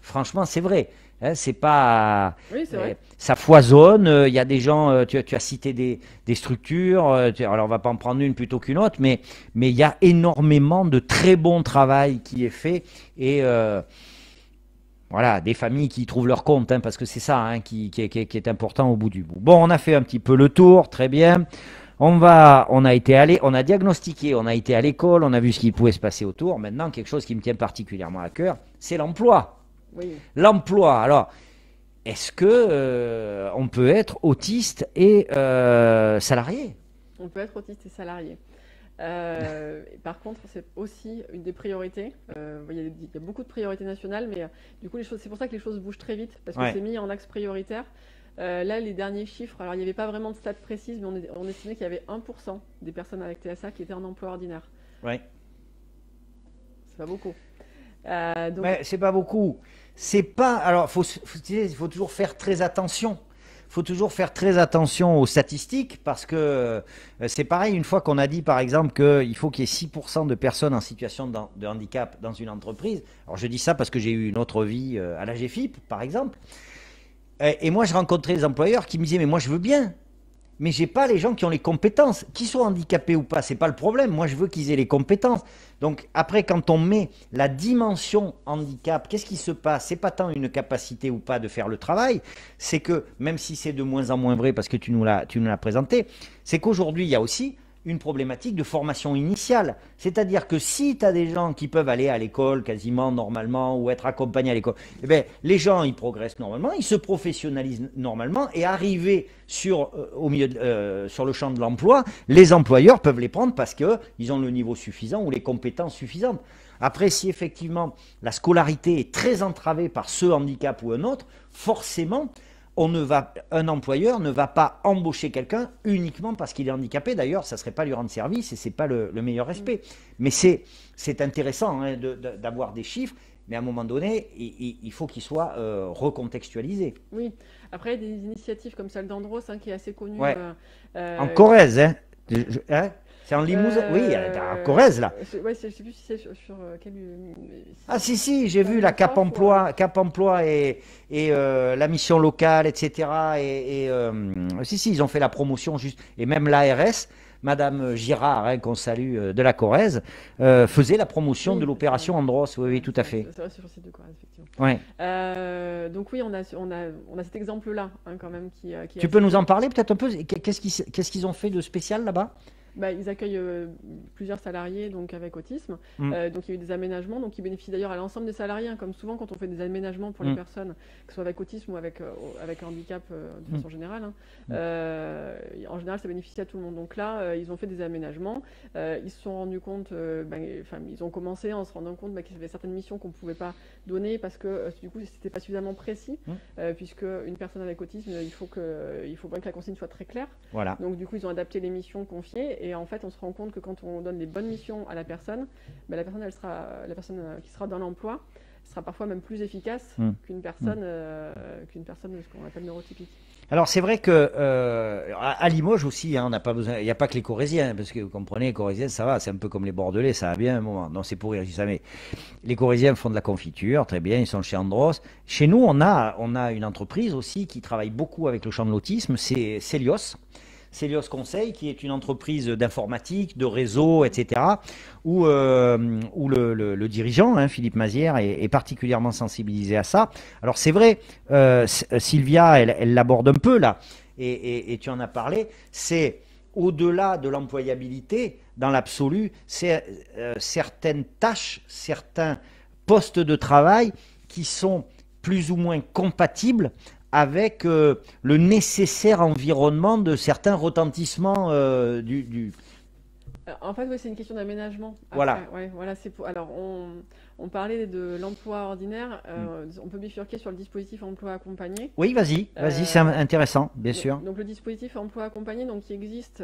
[SPEAKER 1] Franchement, c'est vrai. Hein, c'est pas,
[SPEAKER 2] oui, c'est vrai.
[SPEAKER 1] Ça foisonne. Il y a des gens. Tu as cité des structures. Alors, on va pas en prendre une plutôt qu'une autre, mais il y a énormément de très bon travail qui est fait et voilà, des familles qui trouvent leur compte, hein, parce que c'est ça hein, qui est important au bout du bout. Bon, on a fait un petit peu le tour, très bien. On a diagnostiqué, on a été à l'école, on a vu ce qui pouvait se passer autour. Maintenant, quelque chose qui me tient particulièrement à cœur, c'est l'emploi.
[SPEAKER 2] Oui.
[SPEAKER 1] L'emploi. Alors, est-ce que on peut être autiste et salarié?
[SPEAKER 2] On peut être autiste et salarié. Par contre, c'est aussi une des priorités. Il y a beaucoup de priorités nationales, mais du coup, c'est pour ça que les choses bougent très vite, parce que c'est mis en axe prioritaire. Là, les derniers chiffres, alors il n'y avait pas vraiment de stats précises, mais on estimait qu'il y avait 1% des personnes avec TSA qui étaient en emploi ordinaire.
[SPEAKER 1] Oui.
[SPEAKER 2] C'est pas beaucoup.
[SPEAKER 1] Mais c'est pas beaucoup. C'est pas. Alors, il faut toujours faire très attention. Il faut toujours faire très attention aux statistiques, parce que c'est pareil, une fois qu'on a dit par exemple qu'il faut qu'il y ait 6% de personnes en situation de handicap dans une entreprise. Alors je dis ça parce que j'ai eu une autre vie à la GFIP par exemple. Et moi, je rencontrais des employeurs qui me disaient « Mais moi, je veux bien, mais je n'ai pas les gens qui ont les compétences. Qu'ils soient handicapés ou pas, ce n'est pas le problème. Moi, je veux qu'ils aient les compétences. » Donc, après, quand on met la dimension handicap, qu'est-ce qui se passe? Ce n'est pas tant une capacité ou pas de faire le travail. C'est que, même si c'est de moins en moins vrai, parce que tu nous l'as présenté, c'est qu'aujourd'hui, il y a aussi une problématique de formation initiale. C'est-à-dire que si tu as des gens qui peuvent aller à l'école quasiment normalement ou être accompagnés à l'école, eh bien, les gens, ils progressent normalement, ils se professionnalisent normalement et arriver sur le champ de l'emploi, les employeurs peuvent les prendre parce qu'ils ont le niveau suffisant ou les compétences suffisantes. Après, si effectivement la scolarité est très entravée par ce handicap ou un autre, forcément, un employeur ne va pas embaucher quelqu'un uniquement parce qu'il est handicapé. D'ailleurs, ça ne serait pas lui rendre service et ce n'est pas le meilleur respect. Mais c'est intéressant hein, d'avoir des chiffres, mais à un moment donné, il faut qu'ils soient recontextualisés.
[SPEAKER 2] Oui, après, il y a des initiatives comme celle d'Andros qui est assez connue.
[SPEAKER 1] Ouais. En Corrèze, hein, c'est en Limousin. Oui, en Corrèze, là.
[SPEAKER 2] Ouais, je ne sais plus si c'est sur quel.
[SPEAKER 1] Ah si, j'ai vu la Cap Emploi et la mission locale, etc. Si, ils ont fait la promotion juste. Et même l'ARS, Madame Girard, hein, qu'on salue, de la Corrèze, faisait la promotion de l'opération Andros. Oui, tout à fait.
[SPEAKER 2] C'est vrai, sur le site de Corrèze, effectivement.
[SPEAKER 1] Ouais.
[SPEAKER 2] Donc oui, on a cet exemple-là, hein, quand même, qui
[SPEAKER 1] tu peux nous en parler peut-être un peu? Qu'est-ce qu'ils ont fait de spécial là-bas?
[SPEAKER 2] Ils accueillent plusieurs salariés donc avec autisme. Donc il y a eu des aménagements donc qui bénéficient d'ailleurs à l'ensemble des salariés, hein, comme souvent quand on fait des aménagements pour les personnes, que ce soit avec autisme ou avec un handicap de façon générale. Hein. En général, ça bénéficie à tout le monde. Donc là, ils ont fait des aménagements. Ils se sont rendus compte, ils ont commencé en se rendant compte qu'il y avait certaines missions qu'on ne pouvait pas donner parce que du coup, c'était pas suffisamment précis, puisque une personne avec autisme, il faut bien que la consigne soit très claire.
[SPEAKER 1] Voilà.
[SPEAKER 2] Donc du coup, ils ont adapté les missions confiées et en fait, on se rend compte que quand on donne les bonnes missions à la personne, la personne qui sera dans l'emploi sera parfois même plus efficace qu'une personne, ce qu'on appelle neurotypique.
[SPEAKER 1] Alors c'est vrai que à Limoges aussi, hein, on n'a pas besoin, il n'y a pas que les Corésiens, parce que vous comprenez, les Corésiens ça va, c'est un peu comme les Bordelais, ça va bien un moment. Non, c'est pour rire, je dis ça, mais les Corésiens font de la confiture, très bien, ils sont chez Andros. Chez nous, on a une entreprise aussi qui travaille beaucoup avec le champ de l'autisme, c'est Celios. Celios Conseil, qui est une entreprise d'informatique, de réseau, etc., où le dirigeant, hein, Philippe Mazière, est particulièrement sensibilisé à ça. Alors c'est vrai, Sylvia, elle l'aborde un peu là, et tu en as parlé, c'est au-delà de l'employabilité, dans l'absolu, c'est certaines tâches, certains postes de travail qui sont plus ou moins compatibles avec le nécessaire environnement de certains retentissements
[SPEAKER 2] En fait, oui, c'est une question d'aménagement.
[SPEAKER 1] Voilà.
[SPEAKER 2] Voilà, alors, on parlait de l'emploi ordinaire. On peut bifurquer sur le dispositif emploi accompagné.
[SPEAKER 1] Oui, vas-y, c'est intéressant, bien sûr.
[SPEAKER 2] Donc, le dispositif emploi accompagné, donc, qui existe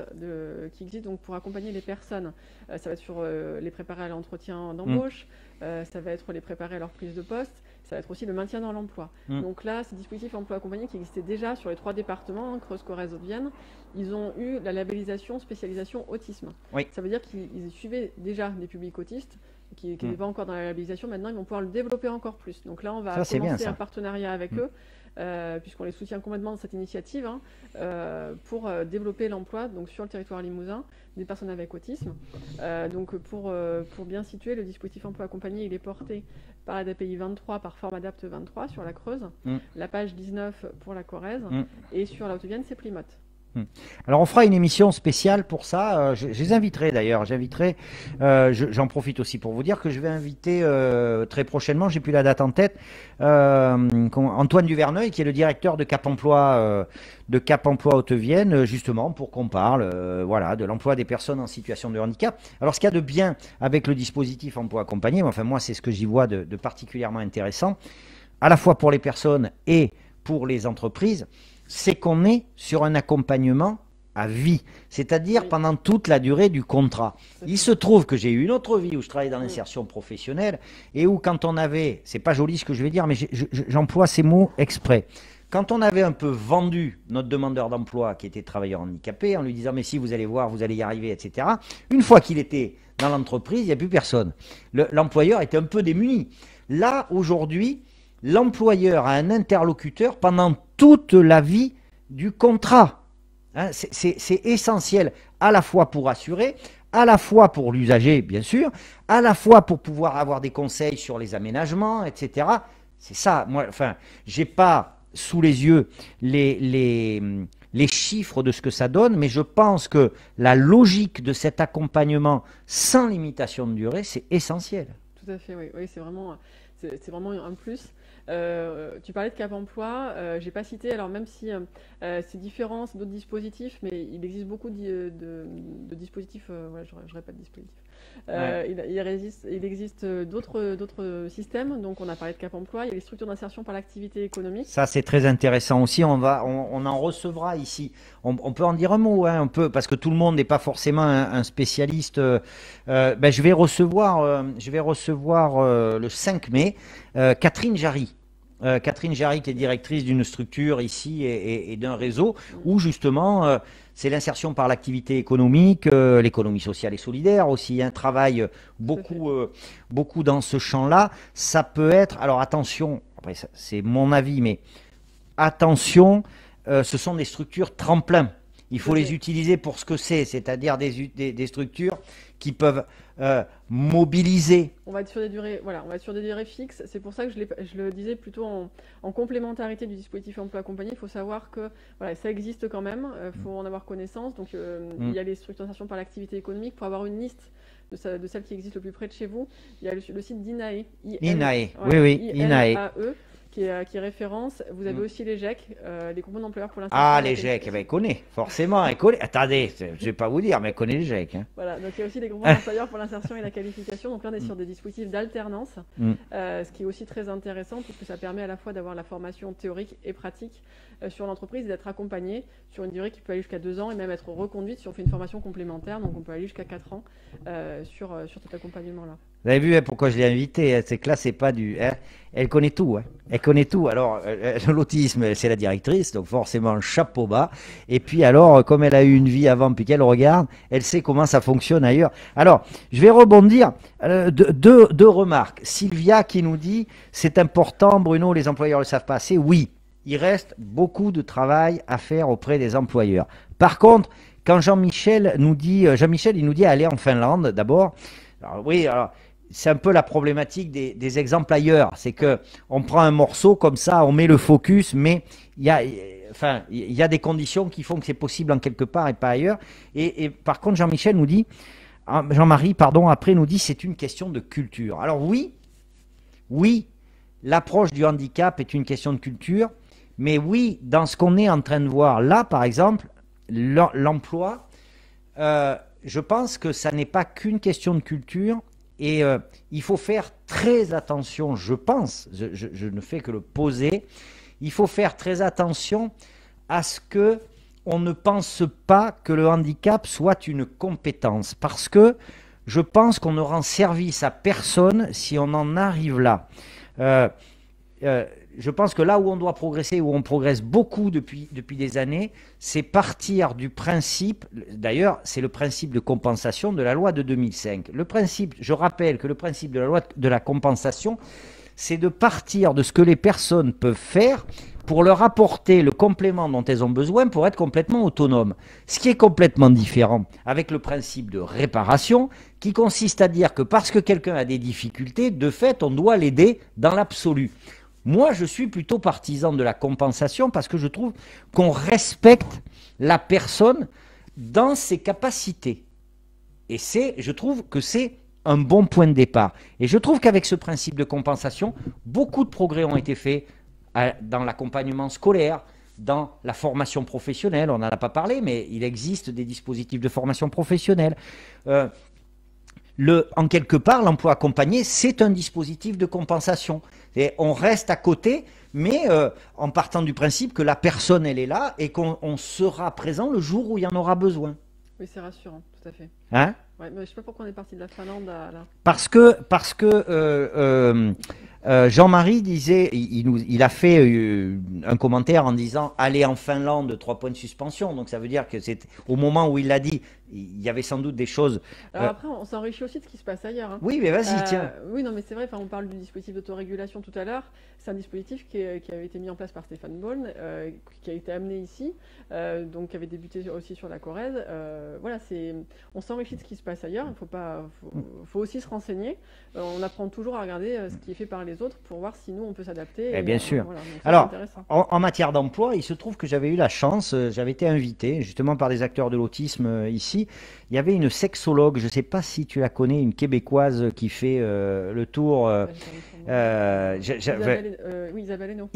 [SPEAKER 2] donc, pour accompagner les personnes. Ça va être sur les préparer à l'entretien d'embauche. Ça va être les préparer à leur prise de poste. Ça va être aussi le maintien dans l'emploi. Donc là, ce dispositif emploi accompagné qui existait déjà sur les 3 départements, hein, Creuse, Corrèze, Haute-Vienne, ils ont eu la labellisation spécialisation autisme. Oui. Ça veut dire qu'ils suivaient déjà des publics autistes qui n'étaient pas encore dans la labellisation. Maintenant, ils vont pouvoir le développer encore plus. Donc là, on va commencer un partenariat avec eux, puisqu'on les soutient complètement dans cette initiative, hein, pour développer l'emploi donc sur le territoire limousin des personnes avec autisme. Donc pour bien situer, le dispositif emploi accompagné, il est porté par l'ADPI 23, par Formadapt 23 sur la Creuse, la page 19 pour la Corrèze, et sur la Haute-Vienne, c'est Plimoth.
[SPEAKER 1] Alors on fera une émission spéciale pour ça, je les inviterai d'ailleurs, j'en profite aussi pour vous dire que je vais inviter très prochainement, j'ai plus la date en tête, Antoine Duverneuil qui est le directeur de Cap Emploi Haute-Vienne, justement pour qu'on parle de l'emploi des personnes en situation de handicap. Alors ce qu'il y a de bien avec le dispositif emploi accompagné, enfin moi c'est ce que j'y vois de particulièrement intéressant, à la fois pour les personnes et pour les entreprises, c'est qu'on est sur un accompagnement à vie, c'est-à-dire pendant toute la durée du contrat. Il se trouve que j'ai eu une autre vie où je travaillais dans l'insertion professionnelle et où quand on avait, c'est pas joli ce que je vais dire, mais j'emploie ces mots exprès, quand on avait un peu vendu notre demandeur d'emploi qui était travailleur handicapé en lui disant mais si vous allez voir, vous allez y arriver, etc. Une fois qu'il était dans l'entreprise, il n'y a plus personne. L'employeur était un peu démuni. Là, aujourd'hui, l'employeur a un interlocuteur pendant toute la vie du contrat. Hein, c'est essentiel à la fois pour assurer, à la fois pour l'usager, bien sûr, à la fois pour pouvoir avoir des conseils sur les aménagements, etc. C'est ça. Moi, enfin, j'ai pas sous les yeux les chiffres de ce que ça donne, mais je pense que la logique de cet accompagnement sans limitation de durée, c'est essentiel.
[SPEAKER 2] Tout à fait, oui, c'est vraiment un plus. Tu parlais de Cap Emploi, je n'ai pas cité, alors même si c'est différent, c'est d'autres dispositifs, mais il existe beaucoup de dispositifs, je répète dispositifs. Il existe d'autres systèmes, donc on a parlé de Cap Emploi, il y a les structures d'insertion par l'activité économique.
[SPEAKER 1] Ça c'est très intéressant aussi, on en recevra ici. On peut en dire un mot, hein, parce que tout le monde n'est pas forcément un spécialiste. Je vais recevoir le 5 mai Catherine Jarry. Catherine Jarry qui est directrice d'une structure ici et d'un réseau où justement c'est l'insertion par l'activité économique, l'économie sociale et solidaire aussi, un travail beaucoup dans ce champ-là. Ça peut être, alors attention, après c'est mon avis, mais attention, ce sont des structures tremplins. Il faut les utiliser pour ce que c'est-à-dire des structures qui peuvent mobiliser.
[SPEAKER 2] On va être sur des durées, voilà, on va être sur des durées fixes. C'est pour ça que je le disais plutôt en complémentarité du dispositif emploi accompagné. Il faut savoir que voilà, ça existe quand même. Il faut en avoir connaissance. Donc il y a les structurations par l'activité économique. Pour avoir une liste de celles qui existent le plus près de chez vous, il y a le site d'INAE.
[SPEAKER 1] INAE, oui, INAE.
[SPEAKER 2] Qui est référence. Vous avez aussi les GEC, les groupements d'employeurs pour l'instant.
[SPEAKER 1] Ah, les GEC, elle connaît, forcément, elle connaît. Attendez, je ne vais pas vous dire, mais elle connaît les GEC. Hein.
[SPEAKER 2] Voilà, donc il y a aussi les groupements d'employeurs pour l'insertion et la qualification. Donc là, on est sur des dispositifs d'alternance, ce qui est aussi très intéressant, puisque ça permet à la fois d'avoir la formation théorique et pratique sur l'entreprise et d'être accompagné sur une durée qui peut aller jusqu'à 2 ans et même être reconduite si on fait une formation complémentaire. Donc on peut aller jusqu'à 4 ans sur cet accompagnement-là.
[SPEAKER 1] Vous avez vu hein, pourquoi je l'ai invitée hein, c'est que là, c'est pas du... Hein, elle connaît tout. Hein, elle connaît tout. Alors, l'autisme, c'est la directrice, donc forcément, chapeau bas. Et puis alors, comme elle a eu une vie avant, puis qu'elle regarde, elle sait comment ça fonctionne ailleurs. Alors, je vais rebondir. Deux remarques. Sylvia qui nous dit, c'est important, Bruno, les employeurs ne le savent pas assez. Oui, il reste beaucoup de travail à faire auprès des employeurs. Par contre, quand Jean-Michel il nous dit aller en Finlande, d'abord. Alors, oui, alors... C'est un peu la problématique des exemples ailleurs. C'est qu'on prend un morceau comme ça, on met le focus, mais il y a des conditions qui font que c'est possible en quelque part et pas ailleurs. Et par contre, Jean-Michel nous dit, Jean-Marie, pardon, après nous dit c'est une question de culture. Alors oui, l'approche du handicap est une question de culture, mais oui, dans ce qu'on est en train de voir là, par exemple, l'emploi, je pense que ça n'est pas qu'une question de culture. Et il faut faire très attention, je pense, je ne fais que le poser, il faut faire très attention à ce qu'on ne pense pas que le handicap soit une compétence. Parce que je pense qu'on ne rend service à personne si on en arrive là. Je pense que là où on doit progresser, où on progresse beaucoup depuis des années, c'est partir du principe, d'ailleurs c'est le principe de compensation de la loi de 2005. Le principe, je rappelle que le principe de la loi de la compensation, c'est de partir de ce que les personnes peuvent faire pour leur apporter le complément dont elles ont besoin pour être complètement autonomes. Ce qui est complètement différent avec le principe de réparation, qui consiste à dire que parce que quelqu'un a des difficultés, de fait on doit l'aider dans l'absolu. Moi, je suis plutôt partisan de la compensation parce que je trouve qu'on respecte la personne dans ses capacités. Et je trouve que c'est un bon point de départ. Et je trouve qu'avec ce principe de compensation, beaucoup de progrès ont été faits dans l'accompagnement scolaire, dans la formation professionnelle. On n'en a pas parlé, mais il existe des dispositifs de formation professionnelle. En quelque part, l'emploi accompagné, c'est un dispositif de compensation. Et on reste à côté, mais en partant du principe que la personne, elle est là et qu'on sera présent le jour où il y en aura besoin.
[SPEAKER 2] Oui, c'est rassurant, tout à fait.
[SPEAKER 1] Hein?
[SPEAKER 2] Ouais, mais je ne sais pas pourquoi on est parti de la Finlande à là.
[SPEAKER 1] Parce que Jean-Marie disait, il a fait un commentaire en disant « Aller en Finlande, 3 points de suspension ». Donc ça veut dire que c'est au moment où il l'a dit, il y avait sans doute des choses...
[SPEAKER 2] Alors après, on s'enrichit aussi de ce qui se passe ailleurs. Hein.
[SPEAKER 1] Oui, mais vas-y, tiens.
[SPEAKER 2] Oui, non, mais c'est vrai, on parle du dispositif d'autorégulation tout à l'heure. C'est un dispositif qui avait été mis en place par Stéphane Beaune, qui a été amené ici, donc qui avait débuté aussi sur la Corrèze. Voilà, on s'enrichit de ce qui se passe ailleurs. Il faut aussi se renseigner. On apprend toujours à regarder ce qui est fait par les autres pour voir si nous, on peut s'adapter.
[SPEAKER 1] Bien sûr.
[SPEAKER 2] Voilà,
[SPEAKER 1] alors, en matière d'emploi, il se trouve que j'avais eu la chance, j'avais été invité justement par des acteurs de l'autisme ici. Il y avait une sexologue, je ne sais pas si tu la connais, une Québécoise qui fait le tour... Isabelle Hainaut.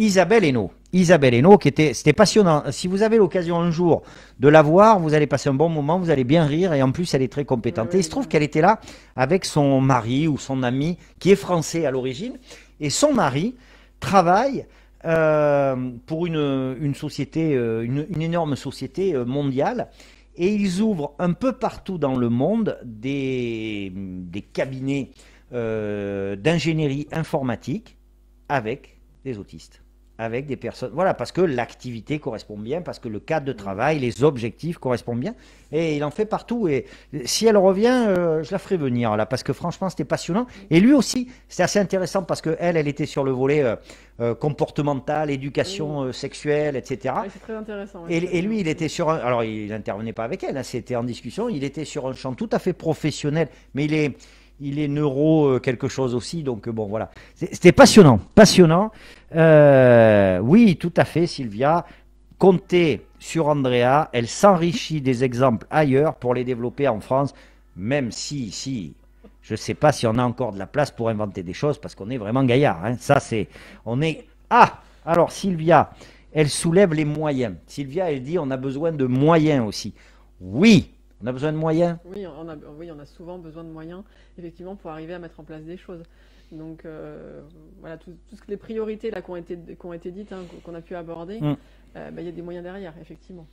[SPEAKER 1] Isabelle Hainaut, c'était passionnant. Si vous avez l'occasion un jour de la voir, vous allez passer un bon moment, vous allez bien rire et en plus elle est très compétente. Et il se trouve qu'elle était là avec son mari ou son ami qui est français à l'origine et son mari travaille pour une société, une énorme société mondiale. Et ils ouvrent un peu partout dans le monde des cabinets d'ingénierie informatique avec des autistes, avec des personnes. Voilà, parce que l'activité correspond bien, parce que le cadre de travail, les objectifs correspondent bien. Et il en fait partout. Et si elle revient, je la ferai venir là, parce que franchement, c'était passionnant. Et lui aussi, c'est assez intéressant parce que elle était sur le volet comportemental, éducation sexuelle, etc.
[SPEAKER 2] Ouais, c'est très intéressant.
[SPEAKER 1] Et lui, il était sur un. Alors, il n'intervenait pas avec elle, hein, c'était en discussion. Il était sur un champ tout à fait professionnel, mais il est neuro quelque chose aussi, donc bon voilà. C'était passionnant, passionnant. Oui, tout à fait, Sylvia. Comptez sur Andrea, elle s'enrichit des exemples ailleurs pour les développer en France, même si je ne sais pas si on a encore de la place pour inventer des choses, parce qu'on est vraiment gaillard. Hein. Ça, c'est, on est. Ah, alors Sylvia, elle soulève les moyens. Sylvia, elle dit, on a besoin de moyens aussi. Oui. On a besoin de moyens?
[SPEAKER 2] Oui, on a souvent besoin de moyens, effectivement, pour arriver à mettre en place des choses. Donc, voilà, toutes les priorités là, qui ont été dites, hein, qu'on a pu aborder, il y a des moyens derrière, effectivement.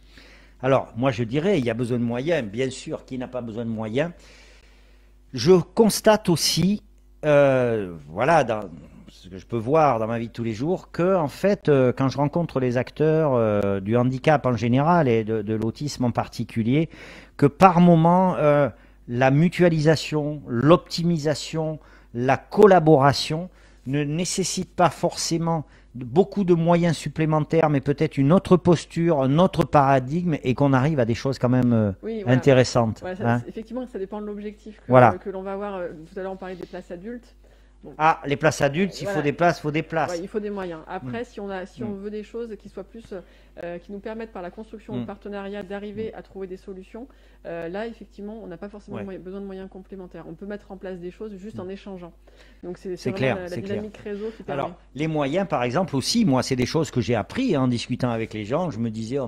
[SPEAKER 1] Alors, moi, je dirais, il y a besoin de moyens. Bien sûr, qui n'a pas besoin de moyens? Je constate aussi, voilà, dans ce que je peux voir dans ma vie de tous les jours, que, en fait, quand je rencontre les acteurs du handicap en général et de l'autisme en particulier, que par moment, la mutualisation, l'optimisation, la collaboration ne nécessite pas forcément beaucoup de moyens supplémentaires, mais peut-être une autre posture, un autre paradigme, et qu'on arrive à des choses quand même
[SPEAKER 2] Oui, voilà.
[SPEAKER 1] intéressantes.
[SPEAKER 2] Ouais,
[SPEAKER 1] Hein.
[SPEAKER 2] effectivement, ça dépend de l'objectif
[SPEAKER 1] Voilà.
[SPEAKER 2] que l'on va avoir. Tout à l'heure, on parlait des places adultes. Bon.
[SPEAKER 1] Ah, les places adultes, s'il faut des places, il faut des places.
[SPEAKER 2] Ouais, il faut des moyens. Après, si on veut des choses qui soient plus, qui nous permettent par la construction de partenariats d'arriver à trouver des solutions, là, effectivement, on n'a pas forcément besoin de moyens complémentaires. On peut mettre en place des choses juste en échangeant. Donc, c'est
[SPEAKER 1] clair,
[SPEAKER 2] vraiment la dynamique réseau qui permet.
[SPEAKER 1] Alors, les moyens, par exemple, aussi, moi, c'est des choses que j'ai appris en discutant avec les gens. On me disait, oh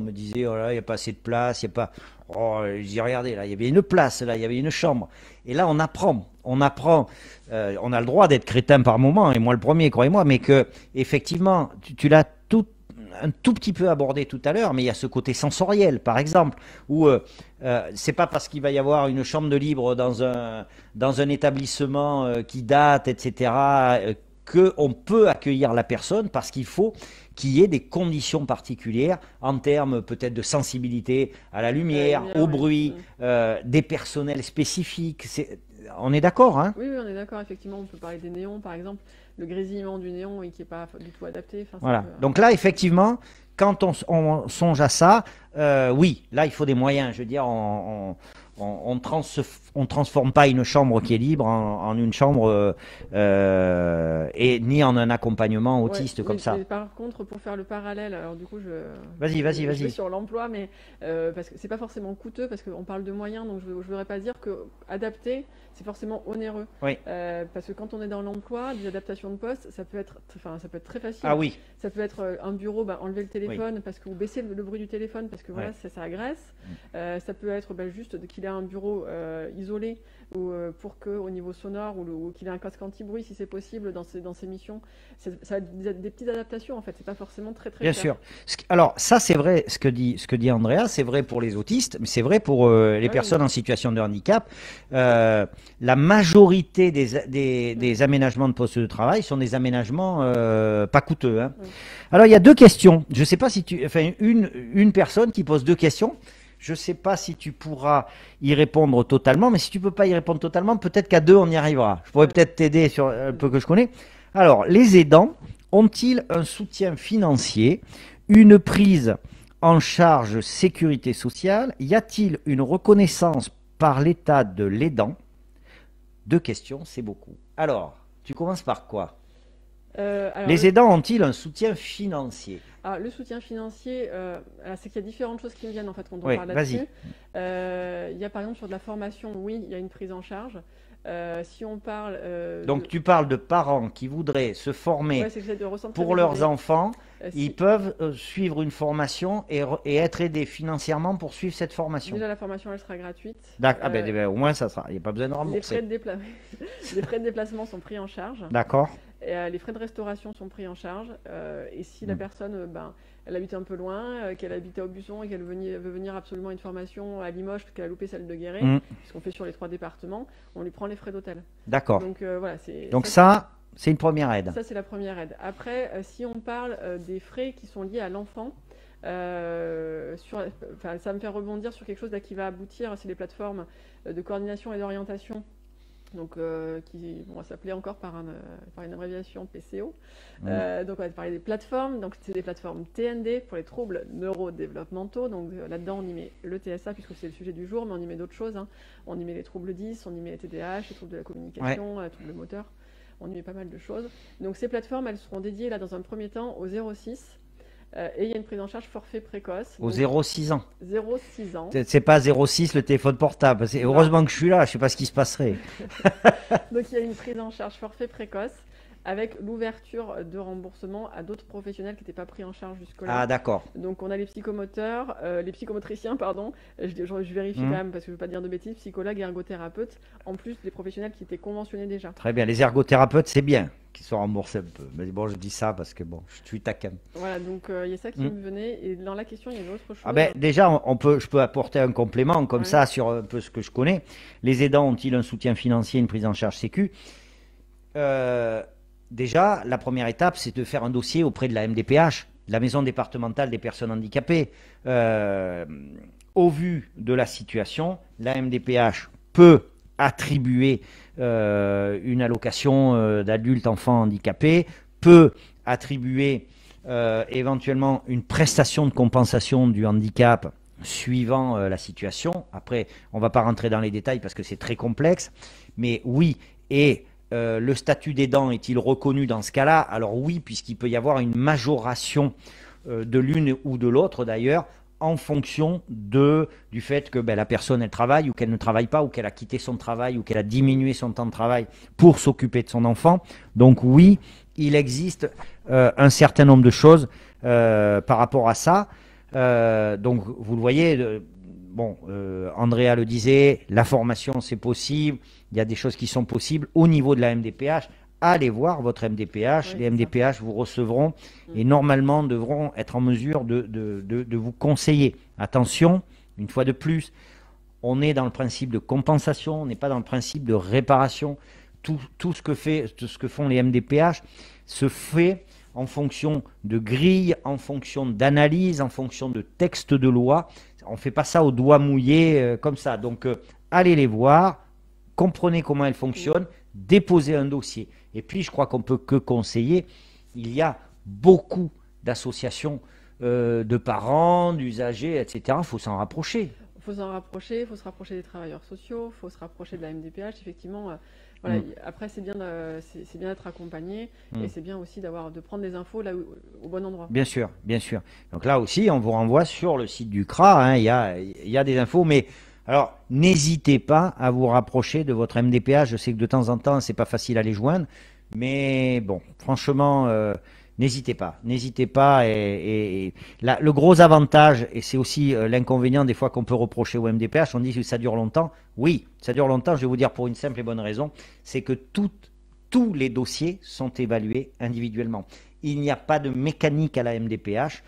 [SPEAKER 1] là, il n'y a pas assez de place, il n'y a pas. Oh, je dis, regardez, là, il y avait une place, là, il y avait une chambre. Et là, on apprend. On a le droit d'être crétin par moment, et moi le premier, croyez-moi, mais que, effectivement, tu l'as un tout petit peu abordé tout à l'heure, mais il y a ce côté sensoriel, par exemple, où c'est pas parce qu'il va y avoir une chambre de libre dans un établissement qui date, etc., qu'on peut accueillir la personne, parce qu'il faut qu'il y ait des conditions particulières en termes peut-être de sensibilité à la lumière, au bruit, des personnels spécifiques. On est d'accord, hein?
[SPEAKER 2] Oui, on est d'accord, effectivement. On peut parler des néons, par exemple, le grésillement du néon qui n'est pas du tout adapté. Enfin,
[SPEAKER 1] voilà. Donc là, effectivement, quand on songe à ça, oui, là, il faut des moyens. Je veux dire, on transforme pas une chambre qui est libre en une chambre et ni en un accompagnement autiste comme ça.
[SPEAKER 2] Mais par contre, pour faire le parallèle, alors du coup,
[SPEAKER 1] Vas-y.
[SPEAKER 2] Je vais sur l'emploi, mais parce que c'est pas forcément coûteux, parce qu'on parle de moyens, donc je voudrais pas dire que adapter, c'est forcément onéreux.
[SPEAKER 1] Oui.
[SPEAKER 2] Parce que quand on est dans l'emploi, des adaptations de poste, ça peut être très facile.
[SPEAKER 1] Ah oui.
[SPEAKER 2] Ça peut être un bureau, enlever le téléphone parce que vous baissez le bruit du téléphone parce que voilà, ça agresse. Ça peut être juste qu'il ait un bureau isolé ou pour que au niveau sonore ou qu'il ait un casque anti-bruit si c'est possible dans ses missions. Ça a des petites adaptations en fait. C'est pas forcément très
[SPEAKER 1] Bien
[SPEAKER 2] cher.
[SPEAKER 1] sûr. Alors ça c'est vrai ce que dit Andrea, c'est vrai pour les autistes, mais c'est vrai pour les personnes en situation de handicap. La majorité des aménagements de postes de travail sont des aménagements pas coûteux. Hein. Alors il y a deux questions. Je sais pas si une personne qui pose deux questions. Je ne sais pas si tu pourras y répondre totalement, mais si tu ne peux pas y répondre totalement, peut-être qu'à deux, on y arrivera. Je pourrais peut-être t'aider sur un peu que je connais. Alors, les aidants ont-ils un soutien financier, une prise en charge sécurité sociale? Y a-t-il une reconnaissance par l'État de l'aidant? Deux questions, c'est beaucoup. Alors, tu commences par quoi? Les aidants ont-ils un soutien financier?
[SPEAKER 2] Alors, le soutien financier, c'est qu'il y a différentes choses qui me viennent en fait quand on parle là-dessus. Il y a par exemple sur de la formation, oui, il y a une prise en charge. Si on parle.
[SPEAKER 1] Donc tu parles de parents qui voudraient se former pour leurs enfants, ils peuvent suivre une formation et être aidés financièrement pour suivre cette formation.
[SPEAKER 2] Déjà la formation elle sera gratuite.
[SPEAKER 1] Au moins ça sera, il n'y a pas besoin de rembourser.
[SPEAKER 2] Les frais de déplacement sont pris en charge.
[SPEAKER 1] D'accord.
[SPEAKER 2] Les frais de restauration sont pris en charge. Et si la personne, elle habite un peu loin, qu'elle habite à Aubusson et qu'elle veut venir absolument à une formation à Limoges parce qu'elle a loupé celle de Guéret, puisqu'on fait sur les 3 départements, on lui prend les frais d'hôtel.
[SPEAKER 1] D'accord.
[SPEAKER 2] Donc voilà,
[SPEAKER 1] Donc ça, C'est une première aide.
[SPEAKER 2] Ça, c'est la première aide. Après, si on parle des frais qui sont liés à l'enfant, ça me fait rebondir sur quelque chose là qui va aboutir, c'est les plateformes de coordination et d'orientation. Donc, qui vont s'appeler encore par une abréviation PCO. Donc, on va parler des plateformes. Donc, c'est des plateformes TND pour les troubles neurodéveloppementaux. Donc, là-dedans, on y met le TSA puisque c'est le sujet du jour, mais on y met d'autres choses, hein. On y met les troubles 10, on y met les TDAH, les troubles de la communication, les troubles moteurs. On y met pas mal de choses. Donc, ces plateformes, elles seront dédiées là dans un premier temps au 0,6. Et il y a une prise en charge forfait précoce.
[SPEAKER 1] Au 0,6 ans.
[SPEAKER 2] 0,6 ans.
[SPEAKER 1] C'est pas 0,6 le téléphone portable. Heureusement que je suis là, je ne sais pas ce qui se passerait.
[SPEAKER 2] Donc il y a une prise en charge forfait précoce avec l'ouverture de remboursement à d'autres professionnels qui n'étaient pas pris en charge jusque-là.
[SPEAKER 1] Ah d'accord.
[SPEAKER 2] Donc on a les psychomoteurs, les psychomotriciens, pardon, je vérifie quand même parce que je ne veux pas dire de bêtises, psychologues, ergothérapeutes, en plus des professionnels qui étaient conventionnés déjà.
[SPEAKER 1] Très bien, les ergothérapeutes, c'est bien qu'ils soient remboursés un peu. Mais bon, je dis ça parce que bon, je suis taquin.
[SPEAKER 2] Voilà, donc il y a ça qui me venait. Et dans la question, il y a une autre chose.
[SPEAKER 1] Ah ben, déjà, je peux apporter un complément comme ça sur un peu ce que je connais. Les aidants ont-ils un soutien financier, une prise en charge sécu? Déjà, la première étape, c'est de faire un dossier auprès de la MDPH, la Maison départementale des personnes handicapées. Au vu de la situation, la MDPH peut attribuer une allocation d'adulte enfant handicapé, peut attribuer éventuellement une prestation de compensation du handicap suivant la situation. Après, on ne va pas rentrer dans les détails parce que c'est très complexe, mais oui, et le statut d'aidant est-il reconnu dans ce cas-là? Alors oui, puisqu'il peut y avoir une majoration de l'une ou de l'autre d'ailleurs, en fonction du fait que la personne elle travaille ou qu'elle ne travaille pas, ou qu'elle a quitté son travail, ou qu'elle a diminué son temps de travail pour s'occuper de son enfant. Donc oui, il existe un certain nombre de choses par rapport à ça. Donc vous le voyez, Andrea le disait, la formation c'est possible, il y a des choses qui sont possibles au niveau de la MDPH. Allez voir votre MDPH, les MDPH vous recevront et normalement devront être en mesure de vous conseiller. Attention, une fois de plus, on est dans le principe de compensation, on n'est pas dans le principe de réparation. Tout ce que font les MDPH se fait en fonction de grilles, en fonction d'analyse, en fonction de textes de loi. On ne fait pas ça au doigt mouillé comme ça. Donc, allez les voir, comprenez comment elles fonctionnent, déposez un dossier. Et puis, je crois qu'on ne peut que conseiller. Il y a beaucoup d'associations de parents, d'usagers, etc. Il faut s'en rapprocher.
[SPEAKER 2] Il faut s'en rapprocher, il faut se rapprocher des travailleurs sociaux, il faut se rapprocher de la MDPH. Effectivement, voilà. Après, c'est bien d'être accompagné et c'est bien aussi de prendre des infos là au bon endroit.
[SPEAKER 1] Bien sûr, bien sûr. Donc là aussi, on vous renvoie sur le site du CRA. Hein, il y a des infos, mais alors n'hésitez pas à vous rapprocher de votre MDPH. Je sais que de temps en temps, c'est pas facile à les joindre, mais bon, franchement, n'hésitez pas. Et là, le gros avantage, et c'est aussi l'inconvénient des fois qu'on peut reprocher au MDPH, on dit que ça dure longtemps. Oui, ça dure longtemps, je vais vous dire pour une simple et bonne raison, c'est que tous les dossiers sont évalués individuellement. Il n'y a pas de mécanique à la MDPH.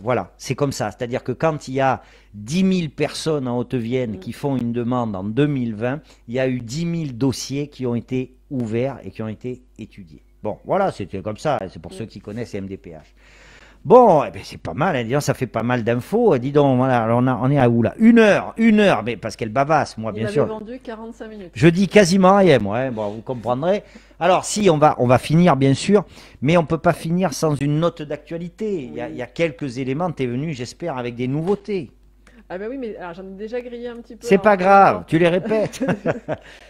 [SPEAKER 1] Voilà, c'est comme ça. C'est-à-dire que quand il y a 10 000 personnes en Haute-Vienne qui font une demande en 2020, il y a eu 10 000 dossiers qui ont été ouverts et qui ont été étudiés. Bon, voilà, c'était comme ça. C'est pour ceux qui connaissent les MDPH. Bon, eh bien, c'est pas mal, hein, dis donc, ça fait pas mal d'infos. Dis donc, voilà, alors on est à où là? Une heure, mais parce qu'elle bavasse, moi, bien sûr.
[SPEAKER 2] Il avait vendu 45 minutes.
[SPEAKER 1] Je dis quasiment rien, moi, hein, bon, vous comprendrez. Alors, si, on va finir, bien sûr, mais on ne peut pas finir sans une note d'actualité. Il y a quelques éléments, tu es venu, j'espère, avec des nouveautés.
[SPEAKER 2] Ah ben oui, mais alors j'en ai déjà grillé un petit peu.
[SPEAKER 1] C'est pas grave, tu les répètes.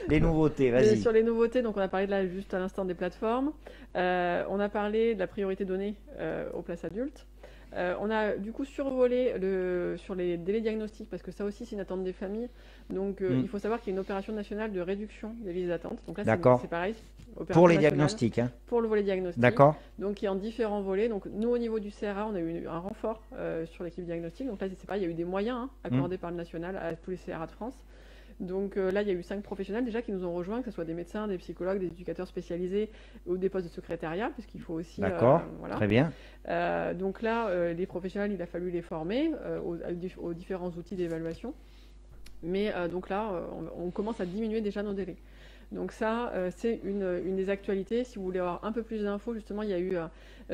[SPEAKER 1] Les nouveautés, vas-y.
[SPEAKER 2] Sur les nouveautés, donc on a parlé là juste à l'instant des plateformes. On a parlé de la priorité donnée aux places adultes. On a du coup survolé sur les délais diagnostiques parce que ça aussi c'est une attente des familles. Donc il faut savoir qu'il y a une opération nationale de réduction des listes d'attente. Donc là c'est pareil.
[SPEAKER 1] Pour les diagnostics. Hein.
[SPEAKER 2] Pour le volet diagnostic.
[SPEAKER 1] D'accord.
[SPEAKER 2] Donc il y a en différents volets. Donc nous au niveau du CRA on a eu un renfort sur l'équipe diagnostique. Donc là c'est pareil, il y a eu des moyens accordés par le national à tous les CRA de France. Donc là, il y a eu 5 professionnels déjà qui nous ont rejoints, que ce soit des médecins, des psychologues, des éducateurs spécialisés ou des postes de secrétariat, puisqu'il faut aussi...
[SPEAKER 1] D'accord,
[SPEAKER 2] voilà.
[SPEAKER 1] Très bien.
[SPEAKER 2] Donc là, les professionnels, il a fallu les former aux différents outils d'évaluation. Mais donc là, on commence à diminuer déjà nos délais. Donc ça, c'est une des actualités. Si vous voulez avoir un peu plus d'infos, justement, il y a eu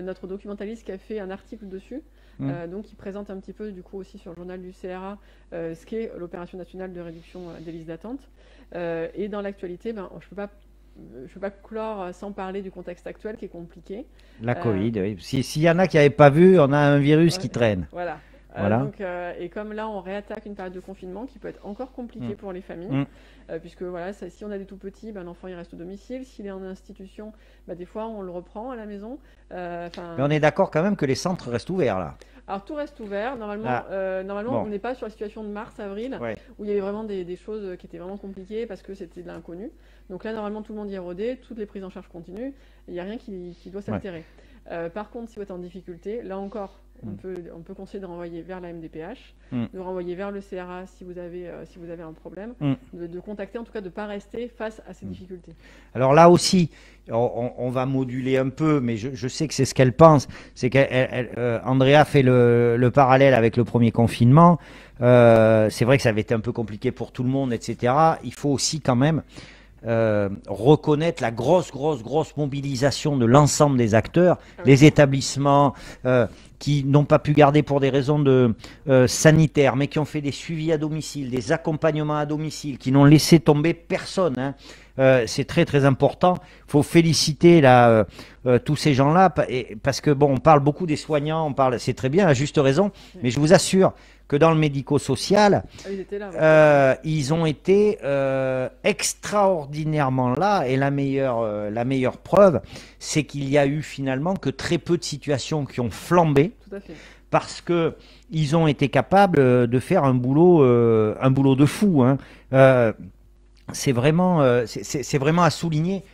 [SPEAKER 2] notre documentaliste qui a fait un article dessus. Donc il présente un petit peu du coup aussi sur le journal du CRA ce qu'est l'opération nationale de réduction des listes d'attente. Et dans l'actualité, je peux pas clore sans parler du contexte actuel qui est compliqué.
[SPEAKER 1] La Covid, oui. S'il y en a qui n'avaient pas vu, on a un virus qui traîne.
[SPEAKER 2] Voilà.
[SPEAKER 1] Voilà.
[SPEAKER 2] Donc, et comme là, on réattaque une période de confinement qui peut être encore compliquée pour les familles, puisque voilà, si on a des tout petits, l'enfant il reste au domicile. S'il est en institution, des fois on le reprend à la maison.
[SPEAKER 1] Mais on est d'accord quand même que les centres restent ouverts là.
[SPEAKER 2] Alors tout reste ouvert. Normalement, on n'est pas sur la situation de mars-avril où il y avait vraiment des choses qui étaient vraiment compliquées parce que c'était de l'inconnu. Donc là, normalement, tout le monde y est rodé, toutes les prises en charge continuent. Il n'y a rien qui doit s'altérer. Par contre, si vous êtes en difficulté, là encore, on peut conseiller de renvoyer vers la MDPH, de renvoyer vers le CRA si vous avez un problème, de contacter, en tout cas de ne pas rester face à ces difficultés.
[SPEAKER 1] Alors là aussi, on va moduler un peu, mais je sais que c'est ce qu'elle pense. C'est qu'Andrea fait le parallèle avec le premier confinement. C'est vrai que ça avait été un peu compliqué pour tout le monde, etc. Il faut aussi quand même reconnaître la grosse mobilisation de l'ensemble des acteurs, les établissements qui n'ont pas pu garder pour des raisons sanitaires, mais qui ont fait des suivis à domicile, des accompagnements à domicile, qui n'ont laissé tomber personne. C'est très important. Il faut féliciter tous ces gens-là, parce que on parle beaucoup des soignants, c'est très bien, à juste raison, mais je vous assure que dans le médico-social, ils ont été extraordinairement là, et la meilleure preuve, c'est qu'il y a eu finalement que très peu de situations qui ont flambé, parce que ils ont été capables de faire un boulot de fou. C'est vraiment à souligner.